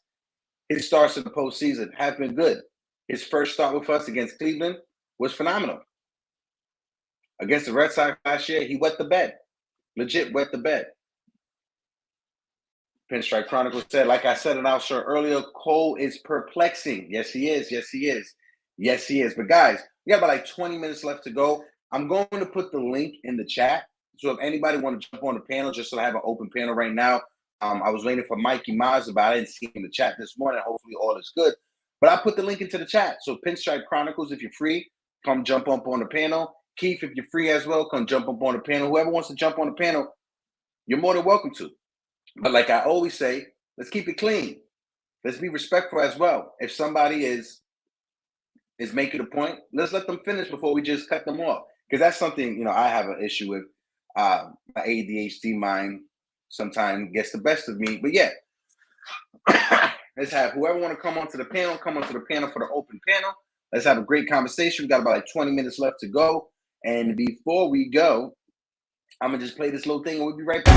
A: His starts in the postseason have been good. His first start with us against Cleveland was phenomenal. Against the Red Sox last year, he wet the bed. Legit wet the bed. Pinstripe Chronicles said, like I said in our show earlier, Cole is perplexing. Yes, he is. Yes, he is. Yes, he is. But guys, we got about like 20 minutes left to go. I'm going to put the link in the chat. So if anybody want to jump on the panel, just so I have an open panel right now. I was waiting for Mikey Mazza, but I didn't see him in the chat this morning. Hopefully all is good. But I put the link into the chat. So Pinstripe Chronicles, if you're free, come jump up on the panel. Keith, if you're free as well, come jump up on the panel. Whoever wants to jump on the panel, you're more than welcome to. But like I always say, let's keep it clean. Let's be respectful as well. If somebody is making a point, let's let them finish before we just cut them off. Because that's something, I have an issue with. My ADHD mind sometimes gets the best of me. But yeah, let's have whoever want to come onto the panel, come onto the panel for the open panel. Let's have a great conversation. We got about like 20 minutes left to go. And before we go, I'm going to just play this little thing and we'll be right back.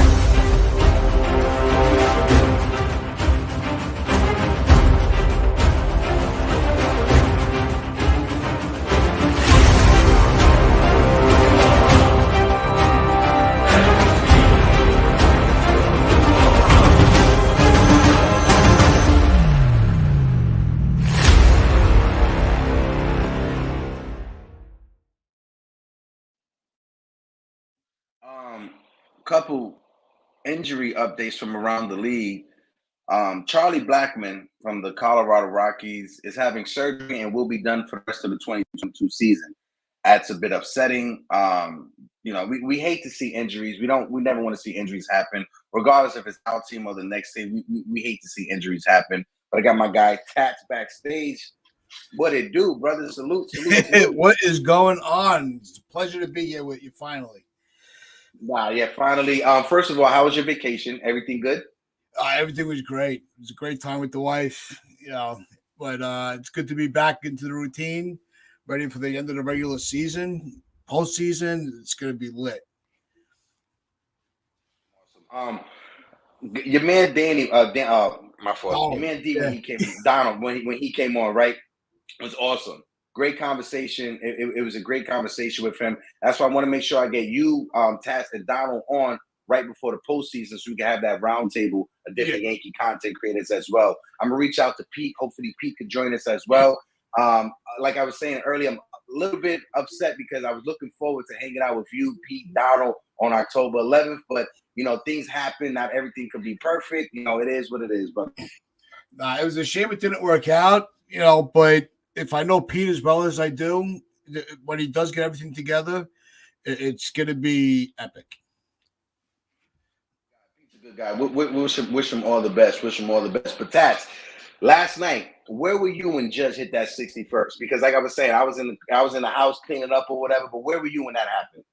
A: couple injury updates from around the league. Charlie Blackmon from the Colorado Rockies is having surgery and will be done for the rest of the 2022 season. That's a bit upsetting. We hate to see injuries. We never want to see injuries happen, regardless if it's our team or the next team. We hate to see injuries happen. But I got my guy Tats backstage. What it do, brother? Salute.
B: What is going on? It's a pleasure to be here with you finally.
A: Wow, yeah, finally. First of all, how was your vacation? Everything good?
B: Everything was great. It was a great time with the wife, but it's good to be back into the routine, ready for the end of the regular season. Postseason, it's going to be lit.
A: Awesome. Your man Danny, my fault.
B: Donald,
A: Your man D when he came, Donald when he came on, right? It was awesome. Great conversation. It was a great conversation with him. That's why I want to make sure I get you, Taz, and Donald on right before the postseason so we can have that roundtable of different Yankee content creators as well. I'm gonna reach out to Pete. Hopefully Pete could join us as well. Like I was saying earlier, I'm a little bit upset because I was looking forward to hanging out with you, Pete, Donald, on October 11th, but things happen. Not everything could be perfect. It is what it is. But
B: it was a shame it didn't work out. But if I know Pete as well as I do, when he does get everything together, it's going to be epic.
A: Pete's a good guy. Wish him all the best. Wish him all the best. But Tats, last night, where were you when Judge hit that 61st? Because like I was saying, I was in the house cleaning up or whatever. But where were you when that happened?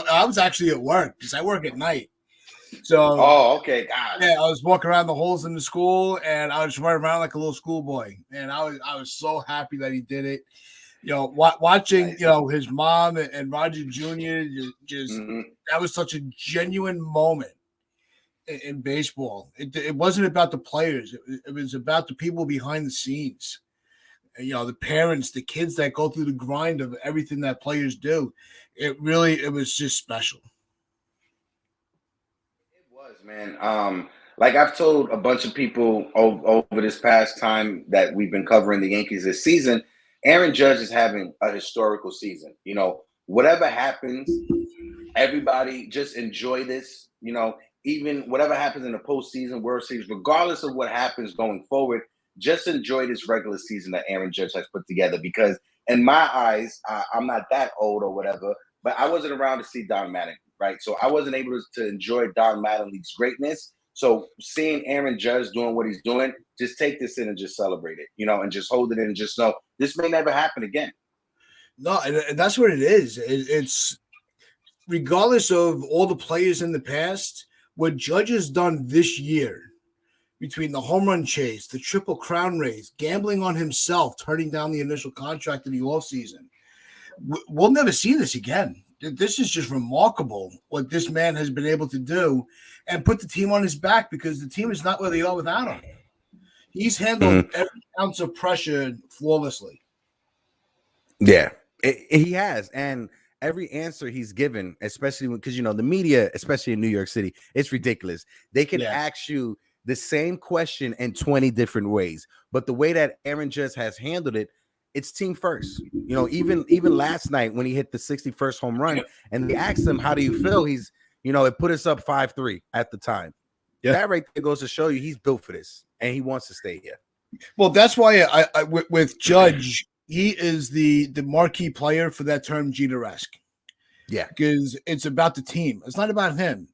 B: I was actually at work because I work at night. So,
A: okay, God.
B: Yeah, I was walking around the halls in the school, and I was running around like a little schoolboy, and I was so happy that he did it. Watching his mom and Roger Jr. just that was such a genuine moment in baseball. It wasn't about the players; it was about the people behind the scenes. The parents, the kids that go through the grind of everything that players do. It was just special.
A: Man. Like I've told a bunch of people over this past time that we've been covering the Yankees this season, Aaron Judge is having a historical season. Whatever happens, everybody just enjoy this. Even whatever happens in the postseason, World Series, regardless of what happens going forward, just enjoy this regular season that Aaron Judge has put together. Because in my eyes, I'm not that old or whatever, but I wasn't around to see Don Mattingly. Right. So I wasn't able to enjoy Don Mattingly's greatness. So seeing Aaron Judge doing what he's doing, just take this in and just celebrate it, and just hold it in and just know this may never happen again.
B: No, and that's what it is. It's regardless of all the players in the past, what Judge has done this year between the home run chase, the Triple Crown race, gambling on himself, turning down the initial contract in the offseason. We'll never see this again. This is just remarkable what this man has been able to do and put the team on his back because the team is not where they are without him. He's handled every ounce of pressure flawlessly.
C: Yeah, he has. And every answer he's given, especially because, the media, especially in New York City, it's ridiculous. They can ask you the same question in 20 different ways. But the way that Aaron Judge has handled it, it's team first. Even last night when he hit the 61st home run and they asked him, how do you feel? He's, it put us up 5-3 at the time. Yeah. That right there goes to show you he's built for this and he wants to stay here.
B: Well, that's why I with Judge, he is the marquee player for that term Jeter-esque.
C: Yeah.
B: Because it's about the team. It's not about him.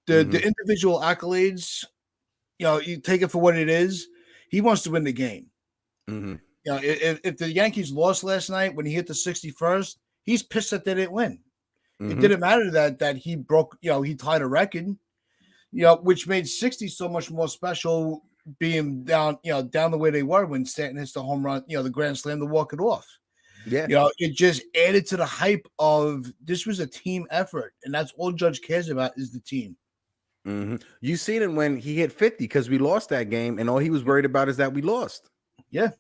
B: The individual accolades, you take it for what it is. He wants to win the game.
C: Mm-hmm.
B: If the Yankees lost last night when he hit the 61st, he's pissed that they didn't win. It didn't matter that he broke, he tied a record, which made 60 so much more special being down the way they were when Stanton hits the home run, the grand slam to walk it off.
C: Yeah.
B: It just added to the hype of this was a team effort, and that's all Judge cares about is the team.
C: Mm-hmm. You seen it when he hit 50 because we lost that game, and all he was worried about is that we lost.
B: Yeah.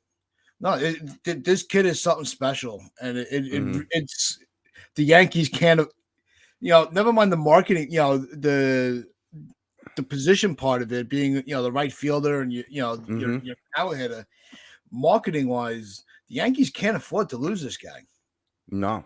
B: No, this kid is something special, and it's the Yankees can't, never mind the marketing, the position part of it being, the right fielder and your power hitter. Marketing wise, the Yankees can't afford to lose this guy.
C: No,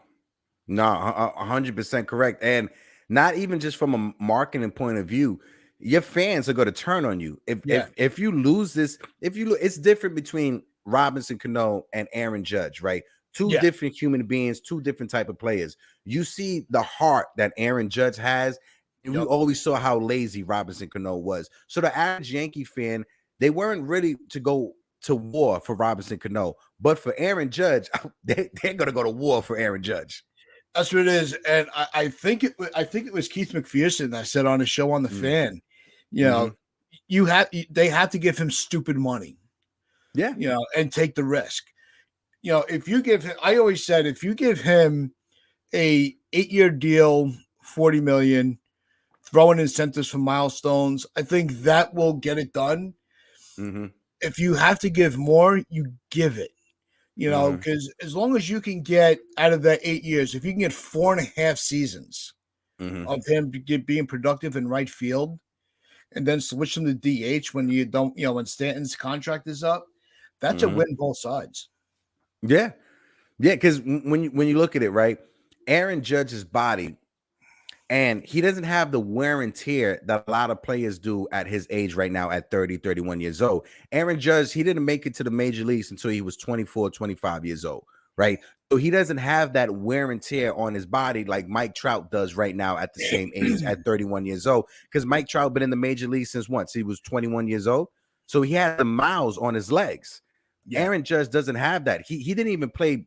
C: 100% correct. And not even just from a marketing point of view. Your fans are going to turn on you if you lose this. It's different between Robinson Cano and Aaron Judge, right? Two different human beings, two different type of players. You see the heart that Aaron Judge has, and we always saw how lazy Robinson Cano was. So the average Yankee fan, they weren't ready to go to war for Robinson Cano, but for Aaron Judge, they're going to go to war for Aaron Judge.
B: That's what it is, and I think it was Keith McPherson that said on his show on the Fan, you know, they have to give him stupid money, and take the risk. You know, if you give him, I always said, if you give him a 8-year deal, $40 million, throwing incentives for milestones, I think that will get it done. If you have to give more, you give it. You know, because as long as you can get out of that 8 years, if you can get 4.5 seasons of him being productive in right field, and then switch him to DH when you don't, when Stanton's contract is up, that's a win both sides.
C: Yeah, because when you look at it, right, Aaron Judge's body, and he doesn't have the wear and tear that a lot of players do at his age right now at 30, 31 years old. Aaron Judge, he didn't make it to the major leagues until he was 24, 25 years old, right? So he doesn't have that wear and tear on his body like Mike Trout does right now at the same age at 31 years old, because Mike Trout been in the major leagues since once he was 21 years old. So he had the miles on his legs. Aaron Judge doesn't have that. He didn't even play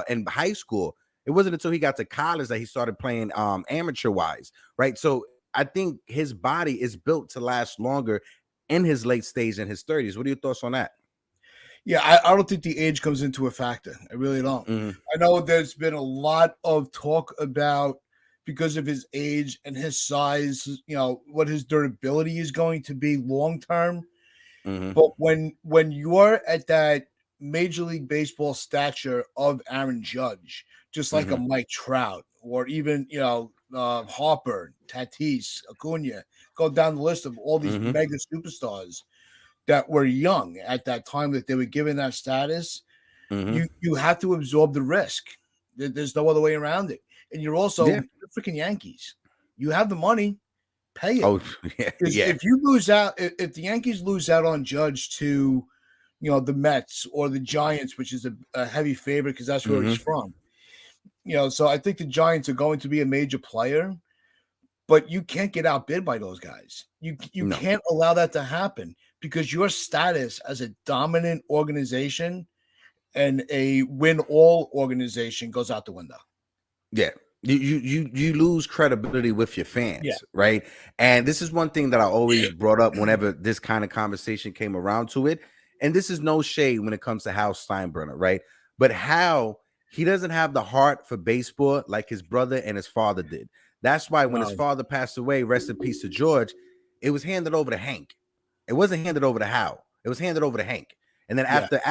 C: in high school. It wasn't until he got to college that he started playing amateur wise, right? So I think his body is built to last longer in his late stage in his 30s. What are your thoughts on that?
B: Yeah, I don't think the age comes into a factor. I really don't. I know there's been a lot of talk about, because of his age and his size, what his durability is going to be long term. But when you're at that Major League Baseball stature of Aaron Judge, just like a Mike Trout, or even Harper, Tatis, Acuna, go down the list of all these mega superstars that were young at that time that they were given that status, you have to absorb the risk. There's no other way around it. And you're also the freaking Yankees. You have the money, pay it. If you lose out, if the Yankees lose out on Judge to, the Mets or the Giants, which is a heavy favorite because that's where he's from. So I think the Giants are going to be a major player, but you can't get outbid by those guys. You can't allow that to happen, because your status as a dominant organization and a win-all organization goes out the window.
C: Yeah. You lose credibility with your fans, right? And this is one thing that I always brought up whenever this kind of conversation came around to it. And this is no shade when it comes to Hal Steinbrenner, right? But Hal, he doesn't have the heart for baseball like his brother and his father did. That's why when his father passed away, rest in peace to George, it was handed over to Hank. It wasn't handed over to Hal. It was handed over to Hank. And then after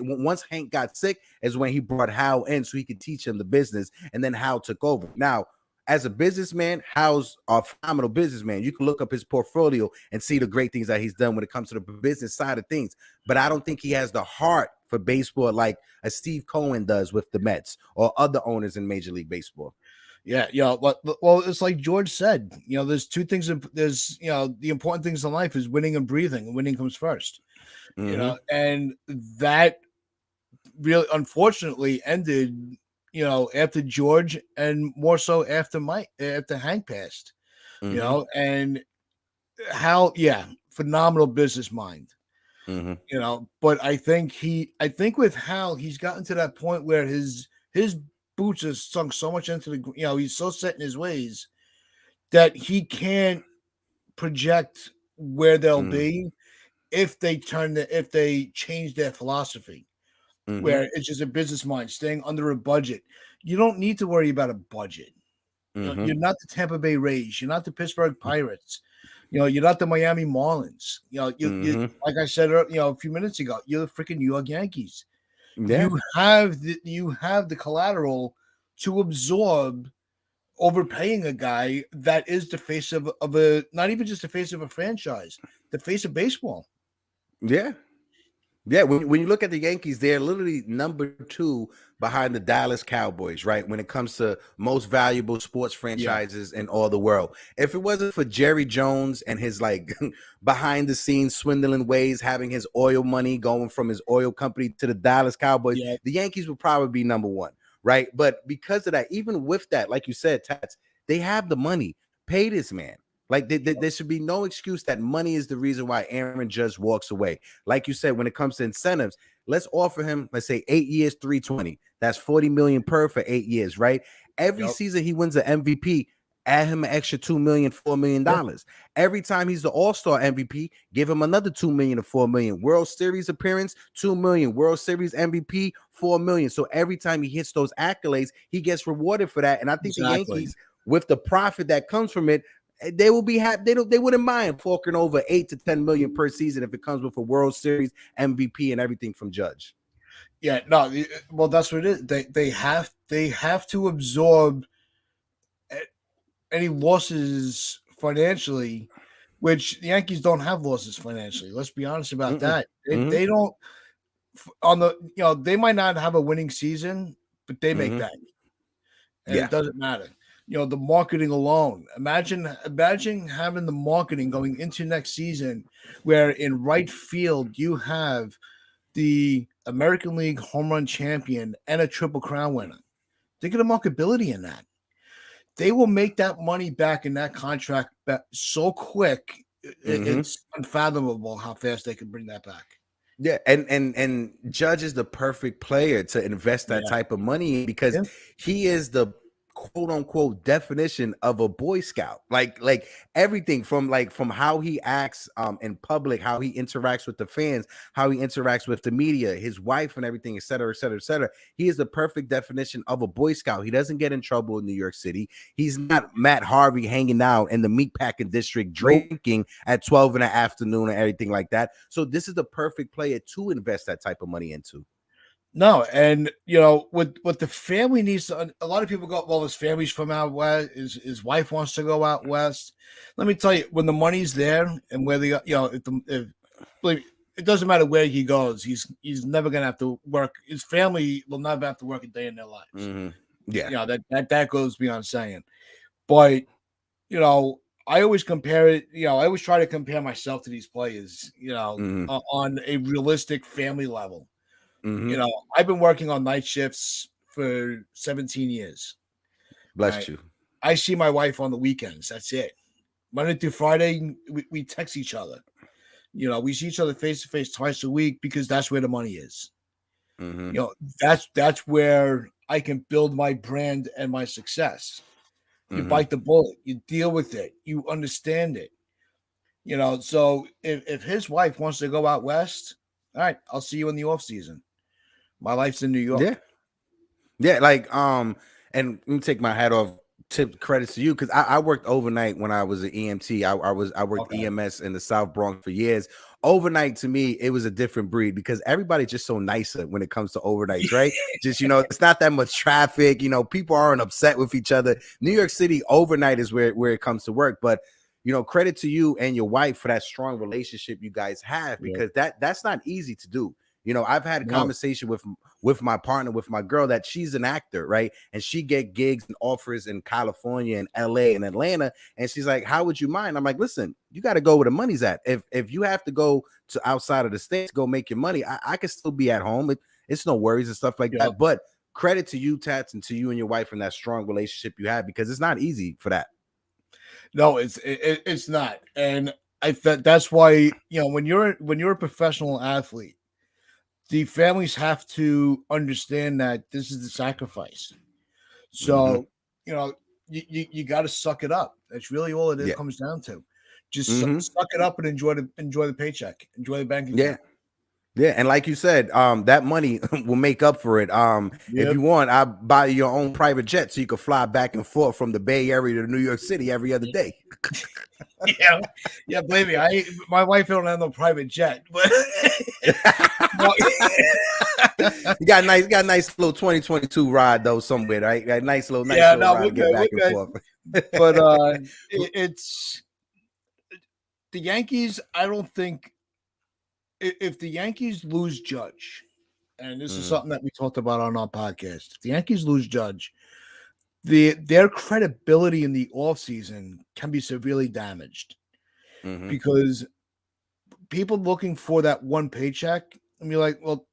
C: once Hank got sick is when he brought Hal in so he could teach him the business, and then Hal took over. Now, as a businessman, Hal's a phenomenal businessman. You can look up his portfolio and see the great things that he's done when it comes to the business side of things. But I don't think he has the heart for baseball like a Steve Cohen does with the Mets or other owners in Major League Baseball.
B: Yeah, well, it's like George said, there's two things. There's, the important things in life is winning and breathing, and winning comes first. And that really, unfortunately, ended, after George, and more so after Hank passed. And Hal, phenomenal business mind. But I think with Hal, he's gotten to that point where his boots are sunk so much into the, he's so set in his ways that he can't project where they'll be if they change their philosophy, where it's just a business mind, staying under a budget. You don't need to worry about a budget. You're not the Tampa Bay Rays. You're not the Pittsburgh Pirates. You're not the Miami Marlins. You like I said, a few minutes ago, you're the freaking New York Yankees. You have the collateral to absorb overpaying a guy that is the face of a, not even just the face of a franchise, the face of baseball.
C: Yeah. Yeah, when you look at the Yankees, they're literally number 2 behind the Dallas Cowboys, right? When it comes to most valuable sports franchises in all the world. If it wasn't for Jerry Jones and his like behind the scenes swindling ways, having his oil money going from his oil company to the Dallas Cowboys, the Yankees would probably be number 1, right? But because of that, even with that, like you said, Tats, they have the money. Pay this man. Like there should be no excuse that money is the reason why Aaron Judge walks away. Like you said, when it comes to incentives, let's offer him, let's say 8 years, 320. That's 40 million per for 8 years, right? Every season he wins an MVP, add him an extra $2 million, $4 million. Every time he's the All-Star MVP, give him another $2 million to $4 million. World Series appearance, $2 million. World Series MVP, $4 million. So every time he hits those accolades, he gets rewarded for that. And I think the Yankees, with the profit that comes from it, they will be happy. They wouldn't mind forking over 8 to 10 million per season if it comes with a World Series MVP and everything from Judge.
B: Yeah, no, well, that's what it is. They have to absorb any losses financially, which the Yankees don't have losses financially. Let's be honest about that. They don't on the they might not have a winning season, but they make bank. And it doesn't matter. The marketing alone. Imagine having the marketing going into next season where in right field you have the American League home run champion and a Triple Crown winner. Think of the marketability in that. They will make that money back in that contract so quick. It's unfathomable how fast they can bring that back.
C: Yeah, and Judge is the perfect player to invest that type of money in because he is the quote unquote definition of a Boy Scout. Like everything from how he acts in public, how he interacts with the fans, how he interacts with the media, his wife and everything, et cetera, et cetera, et cetera. He is the perfect definition of a Boy Scout. He doesn't get in trouble in New York City. He's not Matt Harvey hanging out in the meatpacking district drinking at 12 in the afternoon or everything like that. So this is the perfect player to invest that type of money into.
B: No, and what the family needs to. A lot of people go, well, his family's from out west. His wife wants to go out west. Let me tell you, when the money's there and where they, it doesn't matter where he goes. He's never gonna have to work. His family will never have to work a day in their lives.
C: Yeah,
B: that goes beyond saying. But I always compare it. I always try to compare myself to these players. On a realistic family level. I've been working on night shifts for 17 years.
C: Bless you.
B: I see my wife on the weekends. That's it. Monday through Friday, we text each other. We see each other face to face twice a week because that's where the money is. That's where I can build my brand and my success. You bite the bullet. You deal with it. You understand it. So if his wife wants to go out west, all right, I'll see you in the off season. My life's in New York.
C: Yeah. And let me take my hat off. Tip credits to you because I worked overnight when I was an EMT. I worked EMS in the South Bronx for years. Overnight to me, it was a different breed because everybody's just so nicer when it comes to overnights, right? Just it's not that much traffic. People aren't upset with each other. New York City overnight is where it comes to work, but credit to you and your wife for that strong relationship you guys have because that's not easy to do. I've had a conversation with my partner, with my girl, that she's an actor, right? And she get gigs and offers in California and LA and Atlanta. And she's like, how would you mind? I'm like, listen, you got to go where the money's at. If you have to go to outside of the States, go make your money, I can still be at home. It's no worries and stuff like that. But credit to you, Tats, and to you and your wife and that strong relationship you have because it's not easy for that.
B: No, it's not. And that's why, when you're a professional athlete, the families have to understand that this is the sacrifice. So, you got to suck it up. That's really all it comes down to. Just suck it up and enjoy the paycheck, enjoy the bank account.
C: Yeah, and like you said, that money will make up for it. If you want, I'll buy you your own private jet so you can fly back and forth from the Bay Area to New York City every other day.
B: Yeah, believe me, my wife don't have no private jet, but
C: you got a nice little 2022 ride though somewhere, right? Got a nice little ride to get back and forth.
B: It's the Yankees. I don't think if the Yankees lose Judge, and this is
C: Mhm.
B: something that we talked about on our podcast, if the Yankees lose Judge, their credibility in the offseason can be severely damaged
C: Mhm.
B: because people looking for that one paycheck, and you're like, well,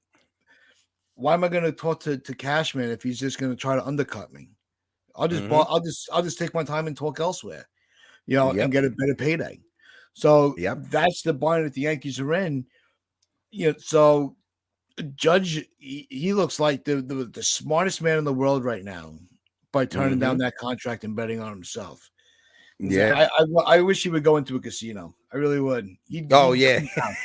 B: why am I going to talk to Cashman if he's just going to try to undercut me?
C: Mhm.
B: I'll just take my time and talk elsewhere, and
C: Yep.
B: get a better payday. So
C: Yep.
B: that's the bind that the Yankees are in. So Judge, he looks like the smartest man in the world right now by turning down
C: Mhm.
B: that contract and betting on himself.
C: Yeah.
B: I wish he would go into a casino. I really would.
C: Oh
B: He'd
C: yeah.
B: come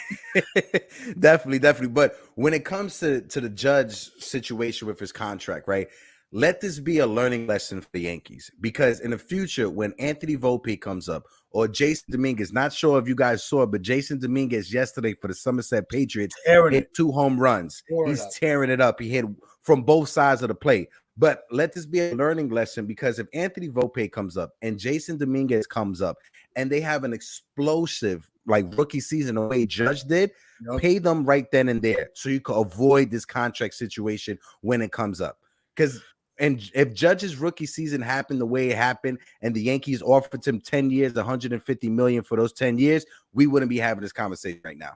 B: down.
C: Definitely. But when it comes to the Judge situation with his contract, right? Let this be a learning lesson for the Yankees, because in the future, when Anthony Volpe comes up or Jason Dominguez, not sure if you guys saw, but Jason Dominguez yesterday for the Somerset Patriots
B: Tearing
C: hit
B: it.
C: 2 home runs.
B: Tore it
C: He's
B: up.
C: tearing it up. He hit from both sides of the plate. But let this be a learning lesson, because if Anthony Volpe comes up and Jason Dominguez comes up and they have an explosive like rookie season the way Judge did,
B: Yep.
C: pay them right then and there so you can avoid this contract situation when it comes up. Because if Judge's rookie season happened the way it happened and the Yankees offered him 10 years, 150 million for those 10 years, we wouldn't be having this conversation right now.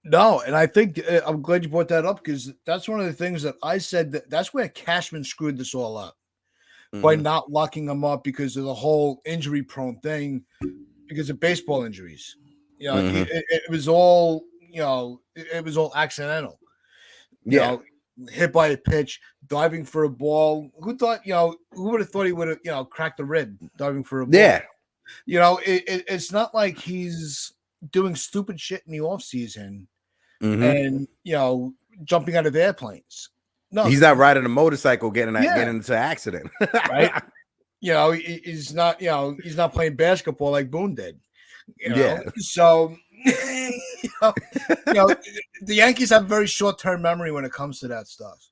B: No, and I think I'm glad you brought that up, because that's one of the things that I said that's where Cashman screwed this all up by not locking him up because of the whole injury prone thing, because of baseball injuries. It was all it was all accidental.
C: Yeah.
B: Hit by a pitch, diving for a ball. Who thought, who would have thought he would have, cracked the rib diving for a ball?
C: Yeah.
B: It's not like he's doing stupid shit in the off season
C: Mm-hmm.
B: and, jumping out of airplanes. No,
C: He's not riding a motorcycle getting
B: Yeah.
C: into an accident.
B: right. He's not, he's not playing basketball like Boone did.
C: Yeah.
B: So, the Yankees have very short-term memory when it comes to that stuff.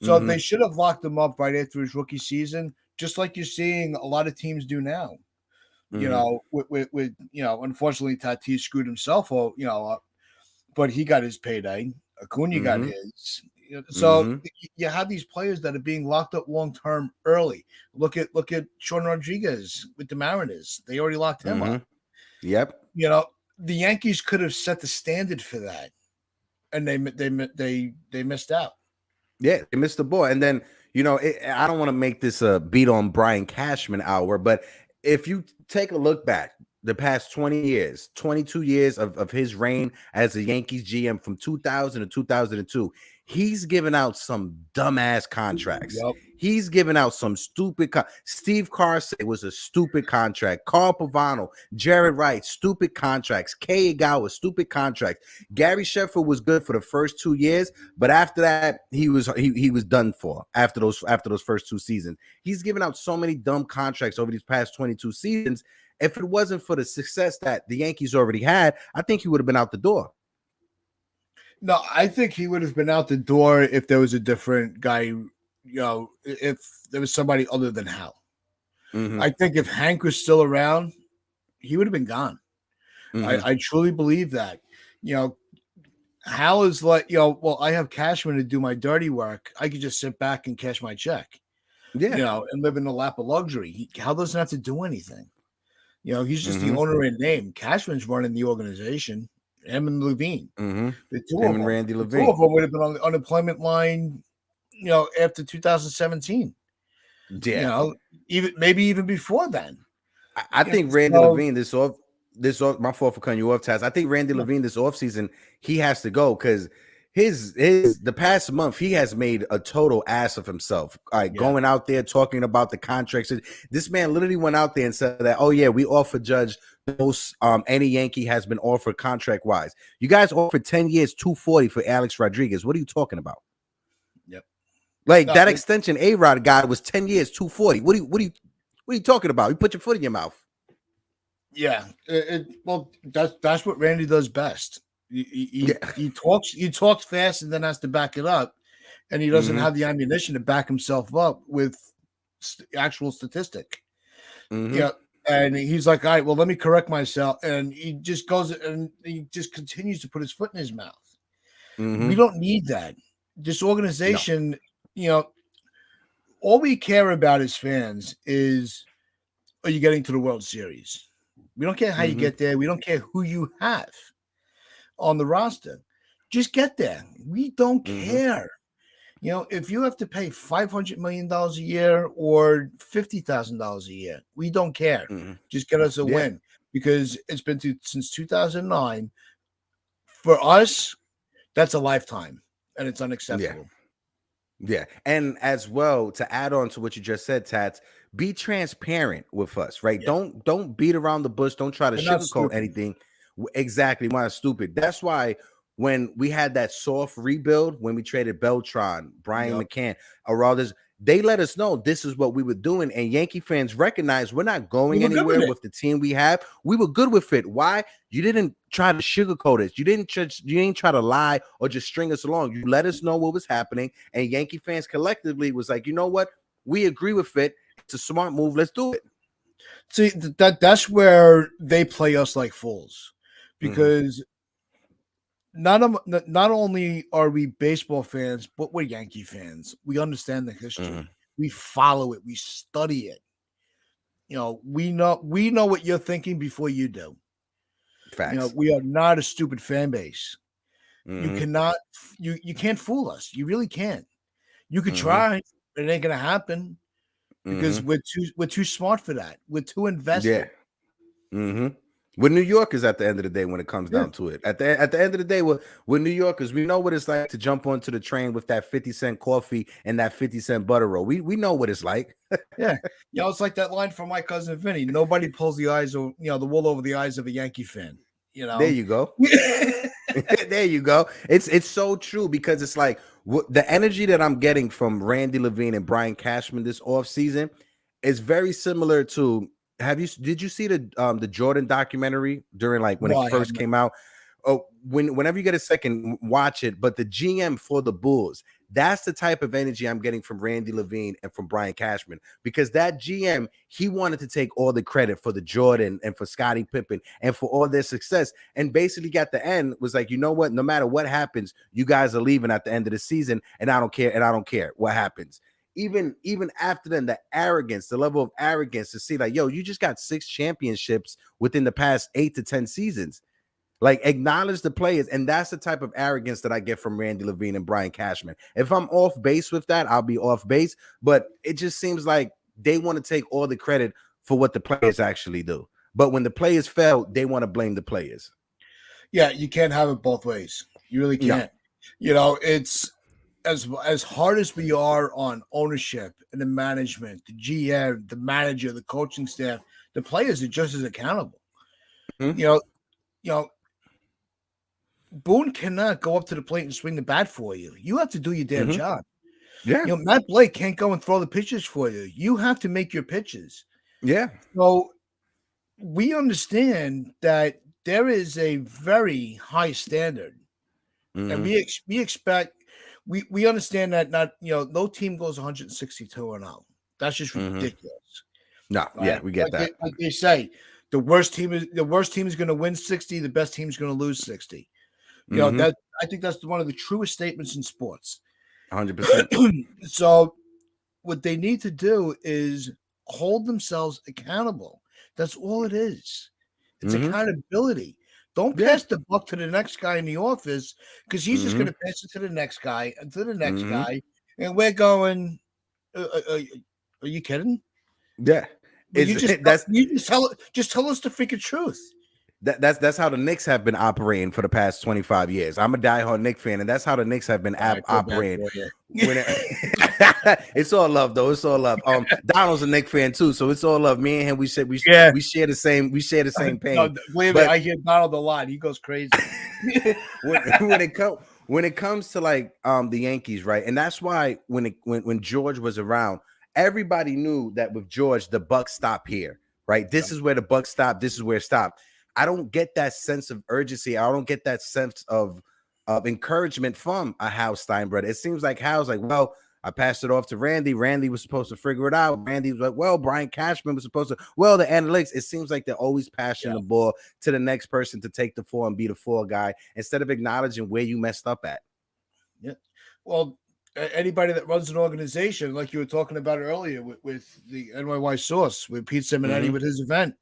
B: So they should have locked him up right after his rookie season, just like you're seeing a lot of teams do now. With unfortunately Tatis screwed himself up, but he got his payday. Acuna got his. So you have these players that are being locked up long term early. Look at Sean Rodriguez with the Mariners. They already locked him up.
C: Yep.
B: The Yankees could have set the standard for that, and they missed out.
C: Yeah, they missed the ball. And then, I don't want to make this a beat on Brian Cashman hour, but if you take a look back the past 20 years, 22 years of his reign as a Yankees GM from 2000 to 2002, he's given out some dumbass contracts.
B: Yep.
C: He's given out some stupid. Steve Carson was a stupid contract. Carl Pavano, Jared Wright, stupid contracts. Kei Igawa, stupid contracts. Gary Sheffield was good for the first 2 years, but after that, he was done for. After those first 2 seasons, he's given out so many dumb contracts over these past 22 seasons. If it wasn't for the success that the Yankees already had, I think he would have been out the door.
B: No, I think he would have been out the door if there was a different guy. If there was somebody other than Hal. I think if Hank was still around, he would have been gone. I truly believe that. Hal is like, well, I have Cashman to do my dirty work. I could just sit back and cash my check.
C: Yeah.
B: And live in the lap of luxury. Hal doesn't have to do anything. He's just the owner in name. Cashman's running the organization. Him and Levine. The two
C: Him
B: of
C: and
B: them.
C: Randy
B: The
C: Levine.
B: two of them would have been on the unemployment line, after 2017.
C: Yeah.
B: Even before then.
C: I think Randy Levine this off my fault for cutting you off, Taz. I think Randy Levine this offseason, he has to go because the past month he has made a total ass of himself. Going out there talking about the contracts. This man literally went out there and said that, oh yeah, we offer Judge the most any Yankee has been offered contract wise. You guys offered 10 years, $240 for Alex Rodriguez. What are you talking about?
B: Yep.
C: That extension A-Rod guy was 10 years, $240. What are you talking about? You put your foot in your mouth.
B: Yeah. Well, that's what Randy does best. He talks fast and then has to back it up, and he doesn't have the ammunition to back himself up with actual statistic. And he's like, all right, well, let me correct myself, and he just goes and he just continues to put his foot in his mouth. We don't need that. This organization, all we care about as fans is, are you getting to the World Series? We don't care how you get there. We don't care who you have on the roster. Just get there. We don't care. If you have to pay $500 million a year or $50,000 a year, we don't care. Just get us a win, because it's been since 2009. For us, that's a lifetime, and it's unacceptable.
C: Yeah. And as well, to add on to what you just said, Tats, be transparent with us, right?
B: Yeah.
C: Don't beat around the bush. Don't try to sugarcoat anything. Exactly. Why stupid. That's why when we had that soft rebuild, when we traded Beltran, Brian McCann, Rojas, they let us know this is what we were doing. And Yankee fans recognize we're not going anywhere with the team we have. We were good with it. Why? You didn't try to sugarcoat us. You didn't try to lie or just string us along. You let us know what was happening. And Yankee fans collectively was like, you know what? We agree with it. It's a smart move. Let's do it.
B: See, that's where they play us like fools, because not only are we baseball fans, but we're Yankee fans. We understand the history. We follow it. We study it. We know what you're thinking before you do.
C: Facts.
B: We are not a stupid fan base. You cannot, you can't fool us. You really can't. You could try, but it ain't gonna happen, because we're too smart for that. We're too invested.
C: We're New Yorkers at the end of the day when it comes down to it. At the end of the day, we're New Yorkers. We know what it's like to jump onto the train with that 50-cent coffee and that 50-cent butter roll. We know what it's like.
B: It's like that line from My Cousin Vinny. Nobody pulls the wool over the eyes of a Yankee fan.
C: There you go. There you go. It's so true, because it's like the energy that I'm getting from Randy Levine and Brian Cashman this offseason is very similar to. Did you see the Jordan documentary during when it first came out? Oh, whenever you get a second, watch it. But the GM for the Bulls, that's the type of energy I'm getting from Randy Levine and from Brian Cashman, because that GM, he wanted to take all the credit for the Jordan and for Scottie Pippen and for all their success, and basically got the end was like, you know what? No matter what happens, you guys are leaving at the end of the season, and I don't care what happens. Even after then, the arrogance, the level of arrogance to see like, yo, you just got 6 championships within the past 8 to 10 seasons. Like, acknowledge the players. And that's the type of arrogance that I get from Randy Levine and Brian Cashman. If I'm off base with that, I'll be off base. But it just seems like they want to take all the credit for what the players actually do. But when the players fail, they want to blame the players.
B: Yeah, you can't have it both ways. You really can't. It's as hard as we are on ownership and the management, the GM, the manager, the coaching staff, the players are just as accountable. Boone cannot go up to the plate and swing the bat for you. You have to do your damn job.
C: Yeah.
B: Matt Blake can't go and throw the pitches for you. You have to make your pitches.
C: Yeah.
B: So we understand that there is a very high standard, and we expect. We understand that no team goes 162-0. That's just ridiculous.
C: No, right? We get that.
B: Like they say, the worst team is going to win 60. The best team is going to lose 60. That I think that's one of the truest statements in sports.
C: 100%.
B: So what they need to do is hold themselves accountable. That's all it is. It's accountability. Don't pass the buck to the next guy in the office, because he's just going to pass it to the next guy and to the next guy. And we're going, are you kidding?
C: Yeah.
B: You just tell us the freaking truth.
C: That's how the Knicks have been operating for the past 25 years. I'm a diehard Knicks fan, and that's how the Knicks have been operating. It's all love, though. It's all love. Donald's a Knicks fan too, so it's all love. Me and him, we share the same. We share the same pain.
B: No, believe me, I hear Donald a lot. He goes crazy
C: when it comes to the Yankees, right? And that's why when George was around, everybody knew that with George, the buck stopped here, right? This is where the buck stopped. This is where it stopped. I don't get that sense of urgency. I don't get that sense of encouragement from a Hal Steinbrenner. It seems like Hal's like, well, I passed it off to Randy. Randy was supposed to figure it out. Randy was like, well, Brian Cashman was supposed to. Well, the analytics. It seems like they're always passing the ball to the next person to take the 4 and be the 4 guy instead of acknowledging where you messed up at.
B: Yeah. Well, anybody that runs an organization, like you were talking about earlier with the NY Source, with Pete Simonetti with his event,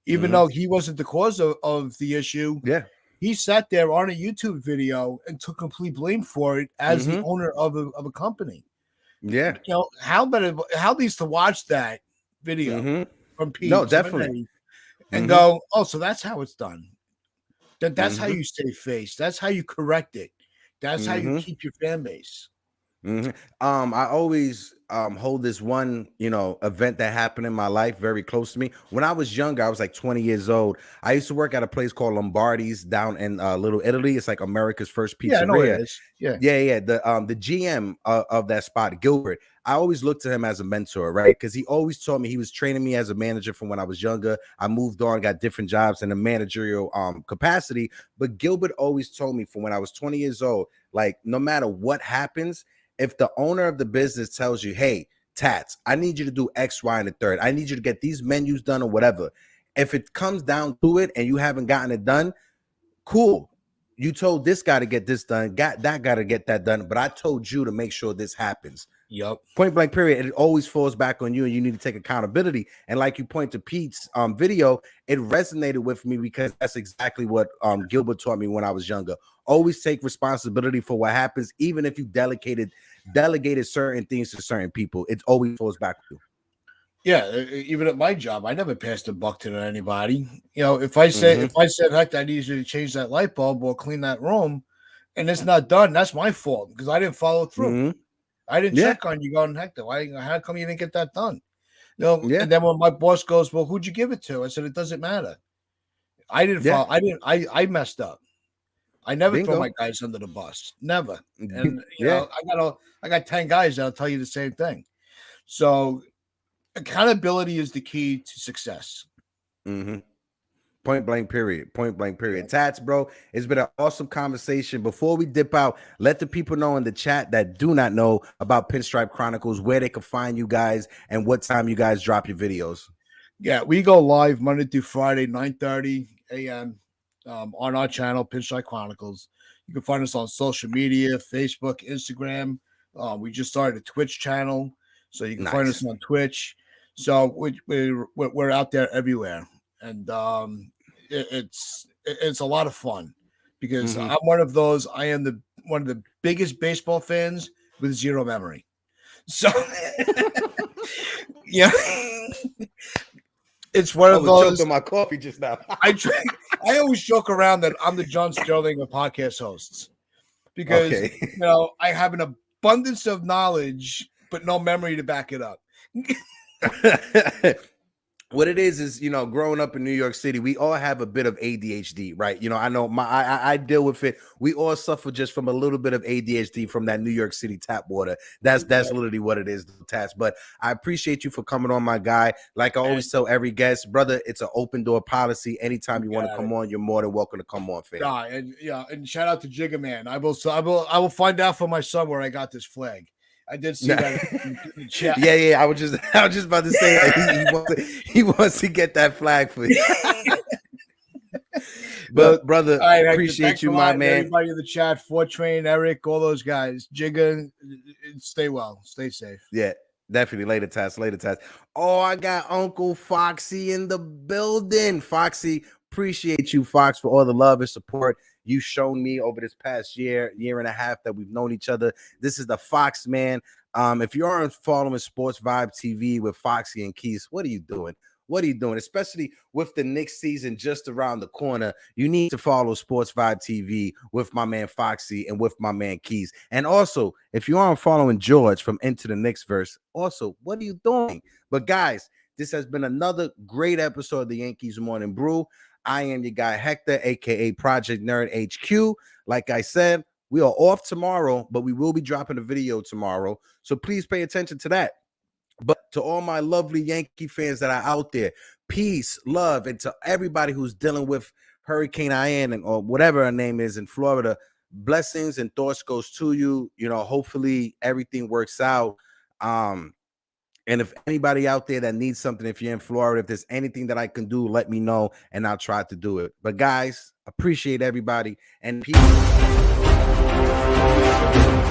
B: even though he wasn't the cause of the issue, he sat there on a YouTube video and took complete blame for it as the owner of a company.
C: Yeah.
B: You know, how needs to watch that video from Pete Simonetti and go, oh, so that's how it's done. That's how you save face. That's how you correct it. That's how you keep your fan base.
C: I always hold this one, event that happened in my life very close to me. When I was younger, I was like 20 years old. I used to work at a place called Lombardi's down in Little Italy. It's like America's first pizzeria.
B: Yeah, I know it is. Yeah.
C: The GM of that spot, Gilbert, I always looked to him as a mentor, right? Because he always taught me. He was training me as a manager from when I was younger. I moved on, got different jobs in a managerial capacity. But Gilbert always told me from when I was 20 years old, like, no matter what happens, if the owner of the business tells you, hey, Tats, I need you to do X, Y, and the third. I need you to get these menus done or whatever. If it comes down to it and you haven't gotten it done, cool. You told this guy to get this done, got that guy to get that done, but I told you to make sure this happens.
B: Yep.
C: Point blank period. It always falls back on you, and you need to take accountability. And like you point to Pete's video, it resonated with me because that's exactly what Gilbert taught me when I was younger. Always take responsibility for what happens, even if you delegated certain things to certain people. It always falls back to you.
B: Yeah, even at my job, I never passed a buck to anybody. You know, if I said, Hector, I need you to change that light bulb or clean that room, and it's not done, that's my fault because I didn't follow through. I didn't check on you, going, Hector, how come you didn't get that done? You know, and then when my boss goes, well, who'd you give it to? I said, it doesn't matter. I didn't follow. I messed up. I never throw my guys under the bus. Never. And you know, I got 10 guys that'll tell you the same thing. So accountability is the key to success.
C: Point blank period. Point blank period. Tats, bro, it's been an awesome conversation. Before we dip out, let the people know in the chat that do not know about Pinstripe Chronicles, where they can find you guys and what time you guys drop your videos.
B: Yeah, we go live Monday through Friday, 9:30 a.m. On our channel, Pinstripe Chronicles. You can find us on social media, Facebook, Instagram. We just started a Twitch channel, so you can find us on Twitch. So we're out there everywhere, and it's a lot of fun because I'm one of those. I am one of the biggest baseball fans with zero memory. So yeah. It's one of those.
C: Choked on my coffee just now.
B: I always joke around that I'm the John Sterling of podcast hosts because you know I have an abundance of knowledge but no memory to back it up.
C: What it is, you know, growing up in New York City, we all have a bit of ADHD, right? You know, I know I deal with it. We all suffer just from a little bit of ADHD from that New York City tap water. That's literally what it is, Tats. But I appreciate you for coming on, my guy. Like I always tell every guest, brother, it's an open door policy. Anytime you want to come on, you're more than welcome to come on, fam.
B: And shout out to Jigga Man. I will find out for my son where I got this flag. I did see that in the chat.
C: Yeah. I was just about to say that he wants to get that flag for you. But brother, right, appreciate you, my man.
B: Everybody in the chat, Fortrain, Eric, all those guys. Jigga, stay well, stay safe.
C: Yeah, definitely. Later, Tats. Oh, I got Uncle Foxy in the building. Foxy, appreciate you, Fox, for all the love and support you've shown me over this past year and a half that we've known each other. This is the Fox Man. If you aren't following Sports Vibe TV with Foxy and Keith, what are you doing? Especially with the Knicks season just around the corner, you need to follow Sports Vibe TV with my man Foxy and with my man Keys. And also, if you aren't following George from Into the Knicks Verse, also, what are you doing? But guys, this has been another great episode of the Yankees Morning Brew. I am your guy Hector, aka Project Nerd HQ. Like I said, we are off tomorrow, but we will be dropping a video tomorrow. So please pay attention to that. But to all my lovely Yankee fans that are out there, peace, love, and to everybody who's dealing with Hurricane Ian or whatever her name is in Florida, blessings and thoughts goes to you. You know, hopefully everything works out. And if anybody out there that needs something, if you're in Florida, if there's anything that I can do, let me know and I'll try to do it. But guys, appreciate everybody and peace. Peace.